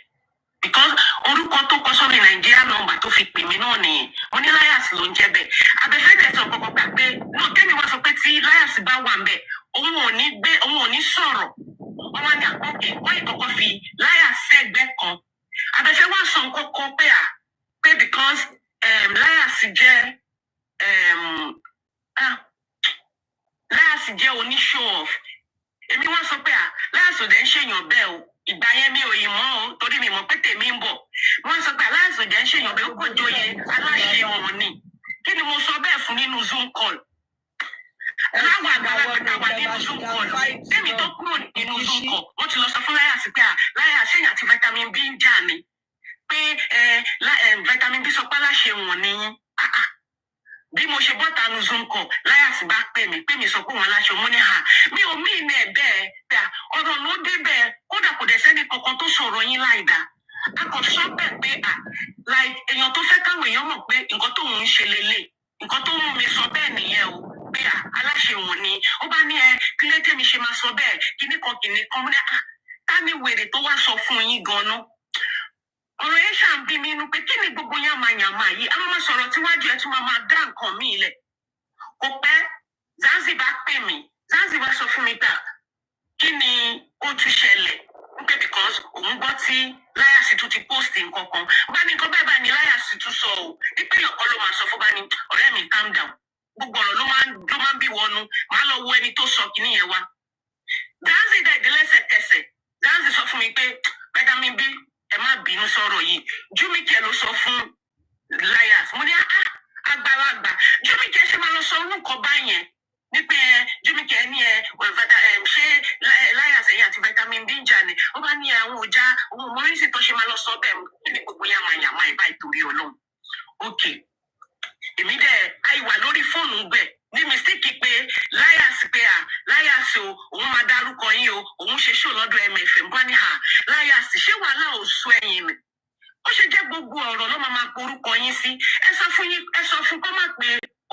Because orúkọ tó kọ sórí Nàìjíríà nọ́mbà tó fi pè mí náà nìyẹn. Mo ní Liars ló ń jẹ́ bẹ́ẹ̀. Abẹ́fẹ́ tẹ̀sán kọ́kọ́ gbà pé Tẹ́mi wá sọ pé tí Liars bá wà ń bẹ̀, òun ò ní sọ̀rọ̀. Wọ́n wá ní àkókè, wọ́n ìkọ̀kọ́ fi Liars sẹ́gbẹ́ kan. Abẹ́fẹ́ wá sọ nǹkan kan pé because Liars jẹ́ oní-show off. Èmi wá sọ pé Liars ò dẹ̀ ń ṣèyàn bẹ́ẹ̀ o. Ìgbà yẹn mi ò yìí mọ́ o torí mi mọ̀ pé tèmi ń bọ̀. Wọ́n sọ pé Liars ò dẹ̀ ń ṣèyàn bẹ́ẹ̀ ó kò joyè aláṣẹ wọn ni. Kí ni mo sọ bẹ́ẹ̀ fún nínú Zoom call? Láwọn àgbàlagbà wà nínú Zoom call. Tèmi tó kúrò nínú Zoom call, wọ́n ti lọ sọ fún Liars pé Liars ṣèyàn àti vitamin B ń jà ni. Pé vitamin B sọ pé aláṣẹ wọn ni. Bí mo ṣe bọ́ta nu Zoom call, Liars bá pè mí sọ pé òun aláṣẹ òun ní mi ò mí ìní ẹ̀ bẹ́ẹ̀ pé ọ̀rọ̀ ló dé bẹ́ẹ̀ kódà kò dẹ̀ sẹ́ni kankan tó sọ̀rọ̀ yín láìda. A kò sọ bẹ́ẹ̀ pé èèyàn tó fẹ́ káwọn èèyàn mọ̀ pé nǹkan tó ń ṣe lélẹ̀, nǹkan tó mú mi sọ bẹ́ẹ̀ nìyẹn o pé aláṣẹ òun ni. Ó bá ní kí ló tẹ́mi ṣe máa sọ bẹ́ẹ̀ kíní kan mú ní ká ní wèrè tó wá sọ fún yín gan-an. Ọ̀rọ̀ yẹn ṣàn bí mi inú pé kí ni gbogbo yàmàyàmà yìí? A máa sọ̀rọ̀ tíwájú ẹ̀ tún máa dá nǹkan míì lẹ̀. Kò pẹ́, Zanzi bá pè mí. Zanzi bá sọ fún mi pé kí ni ó tún ṣẹlẹ̀? Pé because òun gbọ́ tí Liars tún ti post nǹkan kan. Bá ní nǹkan bẹ́ẹ̀ bá ní Liars tún sọ o. Nípé ọ̀kan ló máa sọ fún bá ní ọ̀rẹ́ mi calm down. Gbogbo ọ̀rọ̀ ló máa ń bí wọnú. Màá lọ wo ẹni tó sọ kíní yẹn wá. Zanzi dẹ̀ dé lẹ́sẹ̀kẹsẹ̀. Zanzi sọ fún mi pé vitamin B ẹ má bínú sọ̀rọ̀ yìí. Júmíkẹ́ ló sọ fún Liars. Mo ní àgbàlagbà. Júmíkẹ́ ṣe máa lọ sọ orúkọ báyẹn. Nípe Júmíkẹ́ ní ṣé Liars ẹ̀yìn àti vitamin B ń jà ni. Ó bá ní àwọn òjá ohun mọ́rísì tó ṣe máa lọ sọ bẹ́ẹ̀ ní gbogbo yàmàyàmà ìbá ìtorí Ọlọ́run. Okay. Èmi dẹ̀ àìwà lórí fóònù gbẹ̀ ní mistake pé Liars pé Liars o òun máa dárúkọ yín o òun ṣe show lọ́dọ̀ MFM bá ní Liars ṣé wàhálà ò sọ ẹ̀yìn mi ó ṣe jẹ́ gbogbo ọ̀rọ̀ ló máa pe orúkọ yín sí. Ẹ sọ fún kó má pe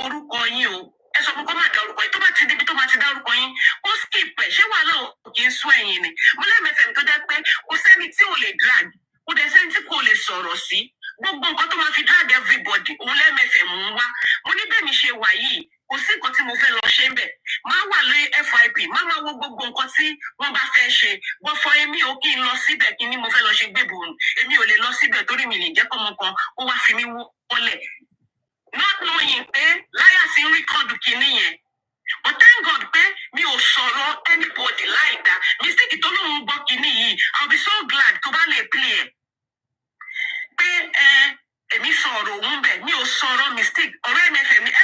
orúkọ yín o. Ẹ sọ fún kó má dá orúkọ yín. Tó bá ti débi tó máa ti dá orúkọ yín, ó skip ẹ̀. Ṣé wàhálà ò kì í sún ẹ̀yìn ni? Mo lẹ́mẹ̀fẹ̀ tó jẹ́ pé kò sẹ́ni tí ò lè drag, kò dẹ̀ sẹ́ni tí kò lè sọ̀rọ̀ sí. Gbogbo nǹkan tó máa fi drag everybody, òun lẹ́mẹ̀fẹ̀ mú wá. Mo ní bẹ́ẹ̀ mi ṣe wà yìí, kò sí nǹkan tí mo fẹ́ lọ ṣe ń bẹ̀. Máa wà lórí FYP, máa wo gbogbo nǹkan tí wọ́n bá fẹ́ ṣe. Gbọ́fọ́ èmi ò kí n lọ síbẹ̀ kí ni mo fẹ́ lọ ṣe gbébòrùn. Èmi ò lè lọ síbẹ̀ torí mi lè jẹ́ kọ́mọ kan ó wá fi mí wọlẹ̀. Not knowing pé láyà sí ń record kìíní yẹn. But thank God pé mi ò sọ̀rọ̀ anybody like that. Mistake tó lóun gbọ́ kìíní yìí, I'll be so glad tó bá lè play ẹ̀. Pé èmi sọ̀rọ̀ òun bẹ̀, mi ò sọ̀rọ̀ mistake. Ọ̀rọ̀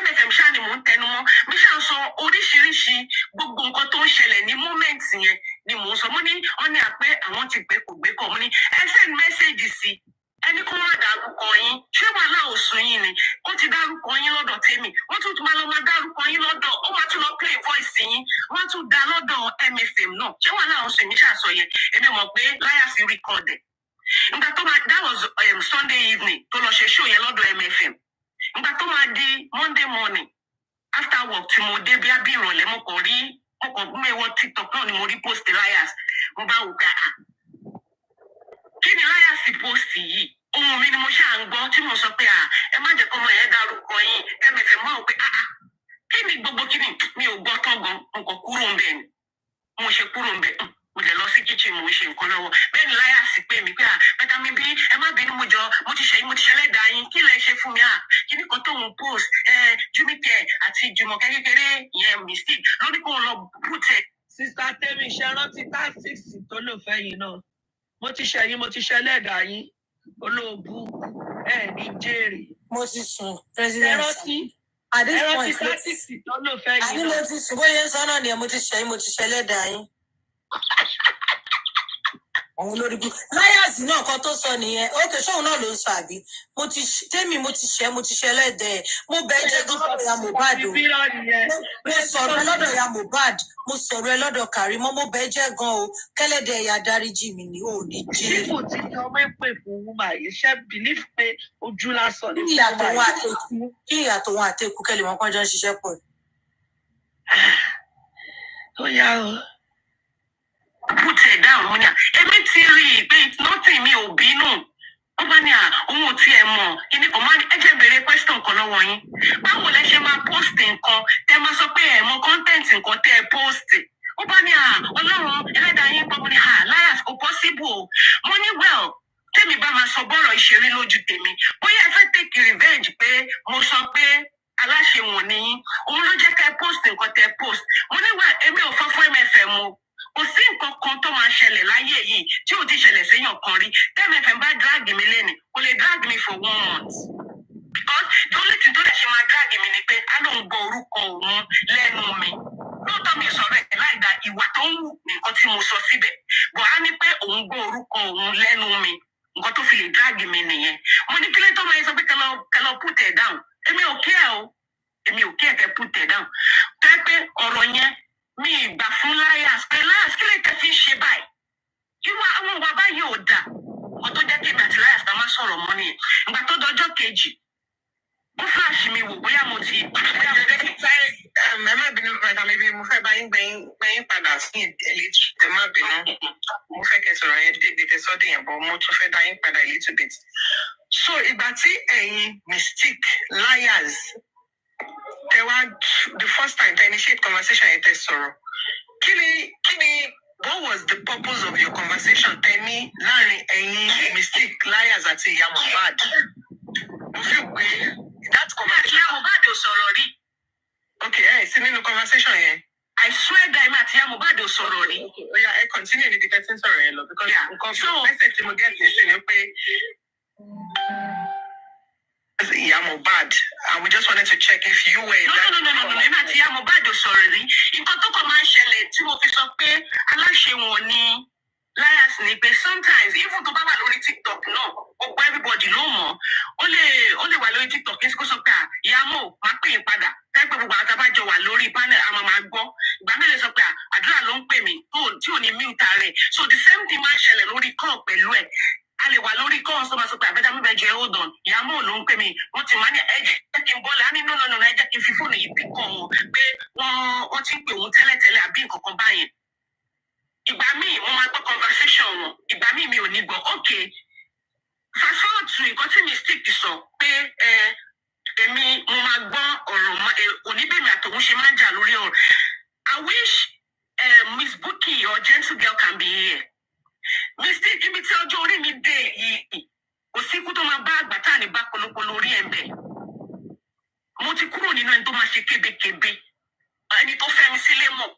MFM ṣáà ni mò ń tẹnu mọ́. Mi ṣáà sọ oríṣiríṣi gbogbo nǹkan tó ń ṣẹlẹ̀ ní moment yẹn ni mò ń sọ. Mo ní wọ́n ní àpé àwọn ti gbé kò gbé kọ̀. Mo ní ẹ send message sí. Ẹni kó má dárúkọ yín. Ṣé wàhálà ò sùn yín ni? Ó ti dárúkọ yín lọ́dọ̀ tèmi. Wọ́n tún máa lọ máa dárúkọ yín lọ́dọ̀. Ó máa tún lọ play voice yín. Wọ́n tún dá lọ́dọ̀ MFM náà. Ṣé wàhálà ò sùn yín ṣàṣọ yẹn? Èmi mọ̀ pé láyà sí record ẹ̀. Nígbà tó máa that was Sunday evening tó lọ ṣe show yẹn lọ́dọ̀ MFM. Nígbà tó máa di Monday morning after work tí mo dé bí ìrọ̀lẹ́ mo kàn mẹ́wọ́ TikTok náà ni mo rí post Liars. Mo bá wò ká kí ni Liars post yìí? Ohun mi ni mo ṣáà ń gbọ́ tí mo sọ pé ẹ má jẹ́ kọ́mọ yẹn dárúkọ yín MFM máa wò pé kí ni gbogbo kí ni mi ò gbọ́ tán gan nǹkan kúrò ń bẹ̀ ni mo ṣe kúrò ń bẹ̀ mo lè lọ sí kitchen mo ṣe nǹkan lọ́wọ́ bẹ́ẹ̀ ni Liars pè mí pé bẹ́tà mi bí ẹ má bínú mo ti ṣẹlẹ́dàá yín kí lẹ ṣe fún mi kí ni kan tóun post Jumike àti Jùmọ̀kẹ́ kékeré yẹn mistake lórí kó lọ bùtẹ̀. Sista Temi ṣe rántí tactics tó lò fẹ́ yìí náà mo ti ṣẹ̀yìn mo ti ṣẹlẹ́dàá yín olóòbù ní jèrè. Mo ti sùn president at this point tactics tó lò fẹ́ yìí náà. àní mo ti sùn bóyá sọ́nà ni mo ti ṣẹ̀yìn mo ti ṣẹlẹ́dàá yín. Àwọn olórí bú Liars náà kan tó sọ nìyẹn ókè ṣóun náà ló ń sọ àbí Tèmi mo ti ṣẹlẹ́dẹ̀ mo bẹ jẹ́ gan lọ́dọ̀ ya Mohbad o mo sọ̀rọ̀ ẹ lọ́dọ̀ ya Mohbad mo sọ̀rọ̀ ẹ lọ́dọ̀ Karimo mo bẹ jẹ́ gan o kẹ́lẹ́dẹ̀ ẹ̀yà dáríjì mi ni ò ní jẹ́. Níbo tí ọmọ ń pè fún wúmà iṣẹ́ believe pé ojú lásán ní kí ìyàtọ̀ wọn àtẹkù kẹ́lẹ́ wọn kọjá ń ṣiṣẹ́ pọ̀. Ó yá o. Put it down mo ní èmi ti rí i pé nothing mi ò bínú ó bá ní òun ò tiẹ̀ mọ̀ kíní kan máa ní ẹ jẹ́ béèrè question kan lọ́wọ́ yín báwo lẹ ṣe máa post nǹkan tẹ máa sọ pé ẹ mọ̀ content nǹkan tẹ ẹ post ó bá ní Ọlọ́run ẹlẹ́dàá yín pọ̀ mo ní Liars kò possible o mo ní well tèmi bá máa sọ bọ́rọ̀ ìṣeré lójú tèmi bóyá ẹ fẹ́ take revenge pé mo sọ pé aláṣẹwọ̀n ni yín òun ló jẹ́ ká ẹ post nǹkan tẹ ẹ post mo ní well èmi ò fọ́ fún MFM o kò sí nǹkan kan tó máa ṣẹlẹ̀ láyé yìí tí ò ti ṣẹlẹ̀ séèyàn kan rí MFM bá drag mi lẹ́nu kò lè drag mi for 1 month because the only thing tó lè ṣe máa drag mi ni pé a lóun gbọ́ orúkọ òun lẹ́nu mi lóòótọ́ mi sọ̀rọ̀ ẹ̀ láì da ìwà tó ń wù nǹkan tí mo sọ síbẹ̀ bọ̀ á ní pé òun gbọ́ orúkọ òun lẹ́nu mi nǹkan tó fi lè drag mi nìyẹn mo ní kílẹ̀ tó máa sọ pé kẹlọ put it down èmi ò kí ẹ o èmi ò kí ẹ kẹ put it down tẹ́ pé ọ̀rọ̀ yẹn mi ìgbà fún Liars pé Liars kí lè tẹ́ fi ṣe báyìí ìwà àwọn ìwà báyìí ò dà wọ́n tó jẹ́ kí èmi àti Liars ká má sọ̀rọ̀ mọ́ nìyẹn ìgbà tó dọjọ́ kejì ó flash mi wò bóyá mo ti. ẹ má bínú padà mi bí mo fẹ́ bá yín gbẹ̀yìn padà sí elite ẹ má bínú mo fẹ́ kẹ́ sọ̀rọ̀ yẹn débi tẹ sọ́dọ̀ yẹn bọ́ mo tún fẹ́ dá yín padà a little bit. So ìgbà tí ẹ̀yin Mystique Liars there were the first time to initiate conversation yẹn tẹ́ sọ̀rọ̀ kí ni what was the purpose of your conversation tẹ́ni láàrin ẹ̀yin Mystique Liars àti ìyá Mohbad? Mo fi pé that conversation. ìyá Mohbad ò sọ̀rọ̀ rí. Okay, sí nínú conversation yẹn. I swear that èmi àti ìyá Mohbad ò sọ̀rọ̀ rí. Ó yá ẹ continue níbi tẹ́tí sọ̀rọ̀ yẹn lọ because nǹkan fún message tí mo get ní sí ni pé ìyá Mohbad and we just wanted to check if you were. No, èmi àti ìyá Mohbad ò sọ̀rọ̀ rí. Nǹkan tó kàn máa ń ṣẹlẹ̀ tí mo fi sọ pé aláṣẹwọ̀n ni Liars ni pé sometimes even tó bá wà lórí TikTok náà gbogbo everybody ló mọ̀ ó lè wà lórí TikTok kí n kó sọ pé ìyá Mo máa pè é padà fẹ́ pé gbogbo àtàbájọ wà lórí panel àmọ́ máa gbọ́ ìgbà mélòó sọ pé àdúrà ló ń pè mí tí ò ní mute rẹ̀ so the same thing máa ń ṣẹlẹ̀ lórí call pẹ̀lú ẹ̀ a lè wà lórí kọ́ ọ̀sán máa sọ pé àbẹ́dá mi bẹ jẹ́ hold on ìyàmó ló ń pè mí wọ́n ti máa ní ẹ jẹ́ kí n bọ́ọ̀lù á ní no ẹ jẹ́ kí n fi fóònù yìí bí kan wọn pé wọ́n ti ń pè òun tẹ́lẹ̀tẹ́lẹ̀ àbí nǹkan kan báyẹn. Ìgbà míì mo máa gbọ́ conversation wọn ìgbà míì mi ò ní gbọ́ okay fast forward to nǹkan tí mistake sọ pé èmi mo máa gbọ́ ọ̀rọ̀ oníbèmí àtòun ṣe máa ń jà lórí ọ̀rọ̀. I wish Miss Buki or Gentle Girl can be here. Mistake ibi tí ọjọ́ orí mi dé yìí kò sí ikú tó máa bá àgbà tá à ní bá polopolo orí ẹ̀ bẹ̀. Mo ti kúrò nínú ẹni tó máa ṣe kébékébé ẹni tó fẹ́ mi sílé mọ̀.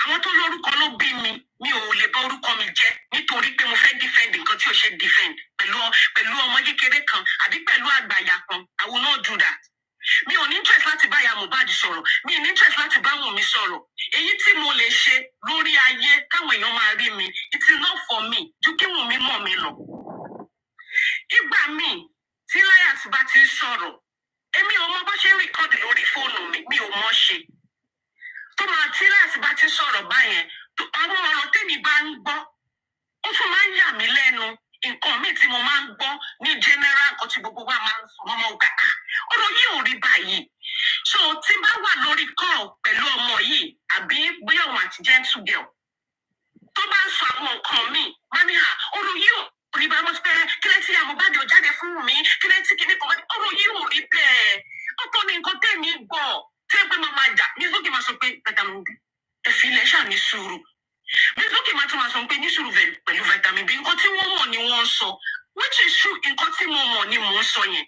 Àwọn tó lórúkọ ló bí mi ò lè bá orúkọ mi jẹ́ nítorí pé mo fẹ́ defend nǹkan tí ò ṣe defend pẹ̀lú ọmọ kékeré kan àbí pẹ̀lú àgbàyà kan. I will not do that. Mi ò ní interest láti bá ìyá Mohbad sọ̀rọ̀ mi ní interest láti bá Wùnmí sọ̀rọ̀ èyí tí mo lè ṣe lórí ayé káwọn èèyàn máa rí mi it is not for me ju kí Wùnmí mọ̀ mi lọ. Ìgbà míì tí láyàtì bá ti sọ̀rọ̀ èmi ò mọ bó ṣe ń rìkọ́dì lórí fóònù mi ò mọ̀ ṣe. Tó máa tí láyàtì bá ti sọ̀rọ̀ báyẹn àwọn ọ̀rọ̀ tèmi bá ń gbọ́ ó tún máa ń yà mí lẹ́nu nǹkan míì tí mo máa ń gbọ́ ní general nǹkan tí gbogbo wa máa ń sọ ọmọ ọ̀gá ọ̀rọ̀ yìí ò rí báyìí. So tí bá wà lórí call pẹ̀lú ọmọ yìí àbí bóyá òun àti Gentle Girl tó bá ń sọ àwọn nǹkan míì máa ní ọ̀rọ̀ yìí ò rí bá wọn pẹ́ kílẹ̀ tí Mohbad ò jáde fún mi kílẹ̀ tí kìíní kan ọ̀rọ̀ yìí ò rí bẹ́ẹ̀ ọ̀tọ̀ ni nǹkan tẹ̀mí gbọ́ tí ẹ pé mo máa jà ní sókè máa sọ pé vitamin B ẹ̀fí ilẹ̀ ṣáà ní sùúrù ní sókè máa tún máa sọ pé ní sùúrù pẹ̀lú vitamin B nǹkan tí wọ́n mọ̀ ni wọ́n ń sọ which is true nǹkan tí mo mọ̀ ni mò ń sọ yẹn.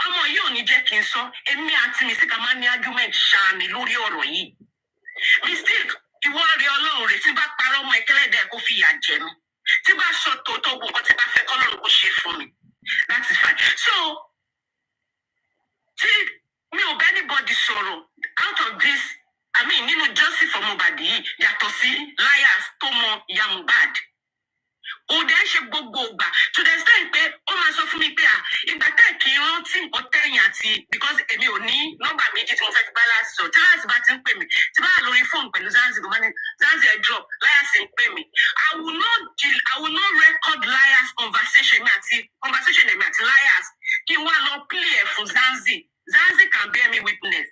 Ọmọ yìí ò ní jẹ́ kí n sọ èmi àti Mistake máa ní argument ṣáàní lórí ọ̀rọ̀ yìí. Mistake ìwọ rí Ọlọ́run rẹ̀ tí bá parọ́ ọmọ ẹ̀kẹ́lẹ́dẹ̀ kó fi ìyà jẹ mí tí bá sọ tòótọ́ gbogbo tí bá fẹ́ kọ́lọ́run kó ṣe fún mi that is fine. So tí mi ò bá anybody sọ̀rọ̀ out of this nínú justice for Mohbad yìí yàtọ̀ sí liars tó mọ ìyá Mohbad. Òde ṣe gbogbo ìgbà to the extent pé ó máa sọ fún mi pé ìgbà tẹ́ kì í rántí nǹkan tẹ̀yìn àti because èmi ò ní nọ́mbà méjì tí mo fẹ́ fi bá láti sọ tí láti bá ti ń pè mí tí bá lórí fóònù pẹ̀lú Zanzi kò máa ní Zanzi ẹ̀ drop liars ń pè mí. I will not record liars conversation èmi àti liars kí n wá lọ play ẹ̀ fún Zanzi. Zanzi can bear me witness.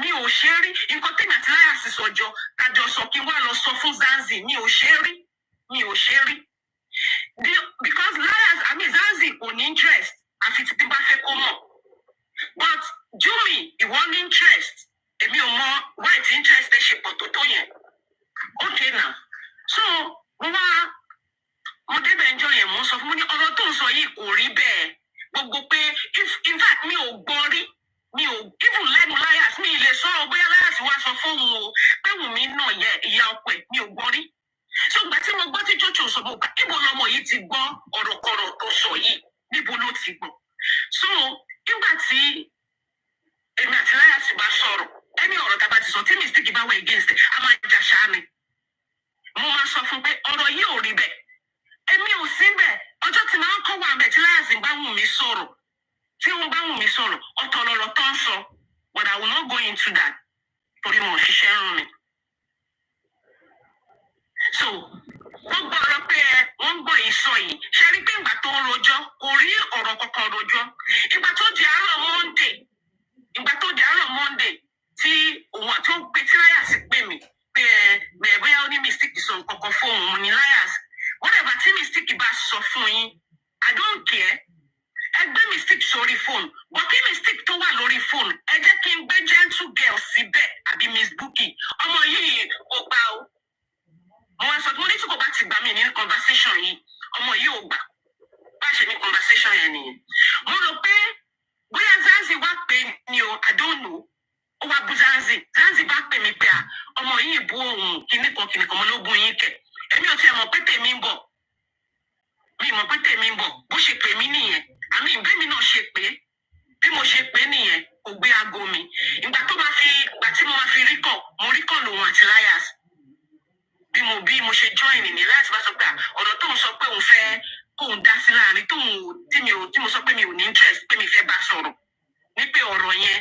Mi ò ṣe rí nǹkan tẹ̀yìn àti liars sọjọ́ kájọ sọ kí n wá lọ sọ fún Zanzi mi ò ṣe rí. Because liars, Zanzi kò ní interest àfi tí bá fẹ́ kó mọ̀. But Jumi, ìwọ ní interest. Èmi ò mọ white interest ẹ ṣe pọ̀ tó yẹn. Okay now. So, mo débẹ̀ ẹjọ́ yẹn mo sọ fún mi ní ọ̀rọ̀ tó ń sọ yìí kò rí bẹ́ẹ̀. Gbogbo pé in fact mi ò gbọ́ rí. Mi ò even lẹ́nu liars mi lè sọ̀rọ̀ bóyá liars wá sọ fóun o pé Wùnmí náà yẹ ìyá ọkọ ẹ̀ mi ò gbọ́ rí. So ìgbà tí mo gbọ́ tí Jojo sọ mo gbà níbo lọmọ yìí ti gbọ́ ọ̀rọ̀kọ̀rọ̀ tó sọ yìí níbo ló ti gbọ́. So nígbà tí èmi àti láyà ti bá sọ̀rọ̀ ẹni ọ̀rọ̀ tá a bá ti sọ tí Mistake bá wà against ẹ̀ a máa jà ṣáá ni. Mo máa sọ fún pé ọ̀rọ̀ yìí ò rí bẹ́ẹ̀. Èmi ò sí bẹ́ẹ̀ ọjọ́ tí máa ń kọ́ wà bẹ́ẹ̀ tí láyà sì bá Wùnmí sọ̀rọ̀ tí wọ́n bá Wùnmí sọ̀rọ̀ ọ̀tọ̀ lọ̀rọ̀ tó ń sọ but I will not go into that torí mo ò ṣiṣẹ́ rán mi. So wọ́n gbọ́ ọ̀rọ̀ pé wọ́n gbọ́ ìsọ yìí ṣe rí pé ìgbà tó ń rojọ́ kò rí ọ̀rọ̀ kankan rojọ́ ìgbà tó di àárọ̀ Monday tí òun tó gbé tí Liars pè mí pé bóyá ó ní Mistake sọ nǹkan kan fún òun ní Liars whatever tí Mistake bá sọ fún yín I don't care ẹgbẹ́ Mistake sórí fóònù but kí Mistake tó wà lórí fóònù ẹ jẹ́ kí n gbé Gentle Girl síbẹ̀ àbí Miss Buki ọmọ yìí ò gbà ó. Mo sọ mo ní tí kò bá ti gbà mí ní conversation yìí ọmọ yìí ò gbà bá ṣe ní conversation yẹn nìyẹn. Mo rò pé bóyá Zanzi wá pè ní o I don't know ó wá bú Zanzi bá pè mí pé ọmọ yìí bú òun kìnnìkan mo ló bú yín kẹ̀ èmi ò tiẹ̀ mọ̀ pé tèmi ń bọ̀ bó ṣe pè mí nìyẹn àmì ìbémi náà ṣe pé bí mo ṣe pé nìyẹn kò gbé aago mi ìgbà tí mo máa fi rí kàn lòun àti Liars bí mo ṣe join ní láti bá sọ pé ọ̀rọ̀ tóun sọ pé òun fẹ́ kóun dá sí láàrin tí mo sọ pé mi ò ní interest pé mi fẹ́ bá sọ̀rọ̀ ní pé ọ̀rọ̀ yẹn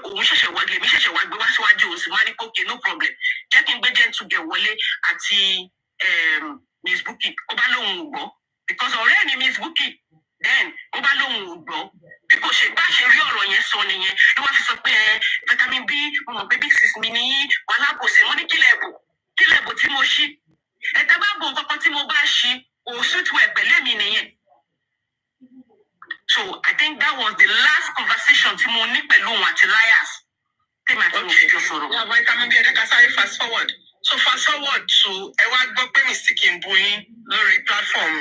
òun lèmi ṣẹ̀ṣẹ̀ wá gbé wá síwájú òun sì máa ní kókè no problem jẹ́ kí n gbé Gentle Girl wọlé àti Miss Bukky, because already Miss Bukky, then because she bash every ọ̀rọ̀ yẹn sọ nìyẹn ló wá fi sọ pé vitamin B baby sis mi ní wàhálà kò sí mo ní kílẹ̀bù tí mo ṣí ẹ̀ta bá bọ̀ nǹkan tí mo bá ṣí òṣùtù ẹ̀ pẹ̀lẹ́ mi nìyẹn. So I think that was the last conversation tí mo ní pẹ̀lú òun àti Liars. Yeah, vitamin B, fast forward. So fast forward to I want to pay Mr. Kimboy lórí platform.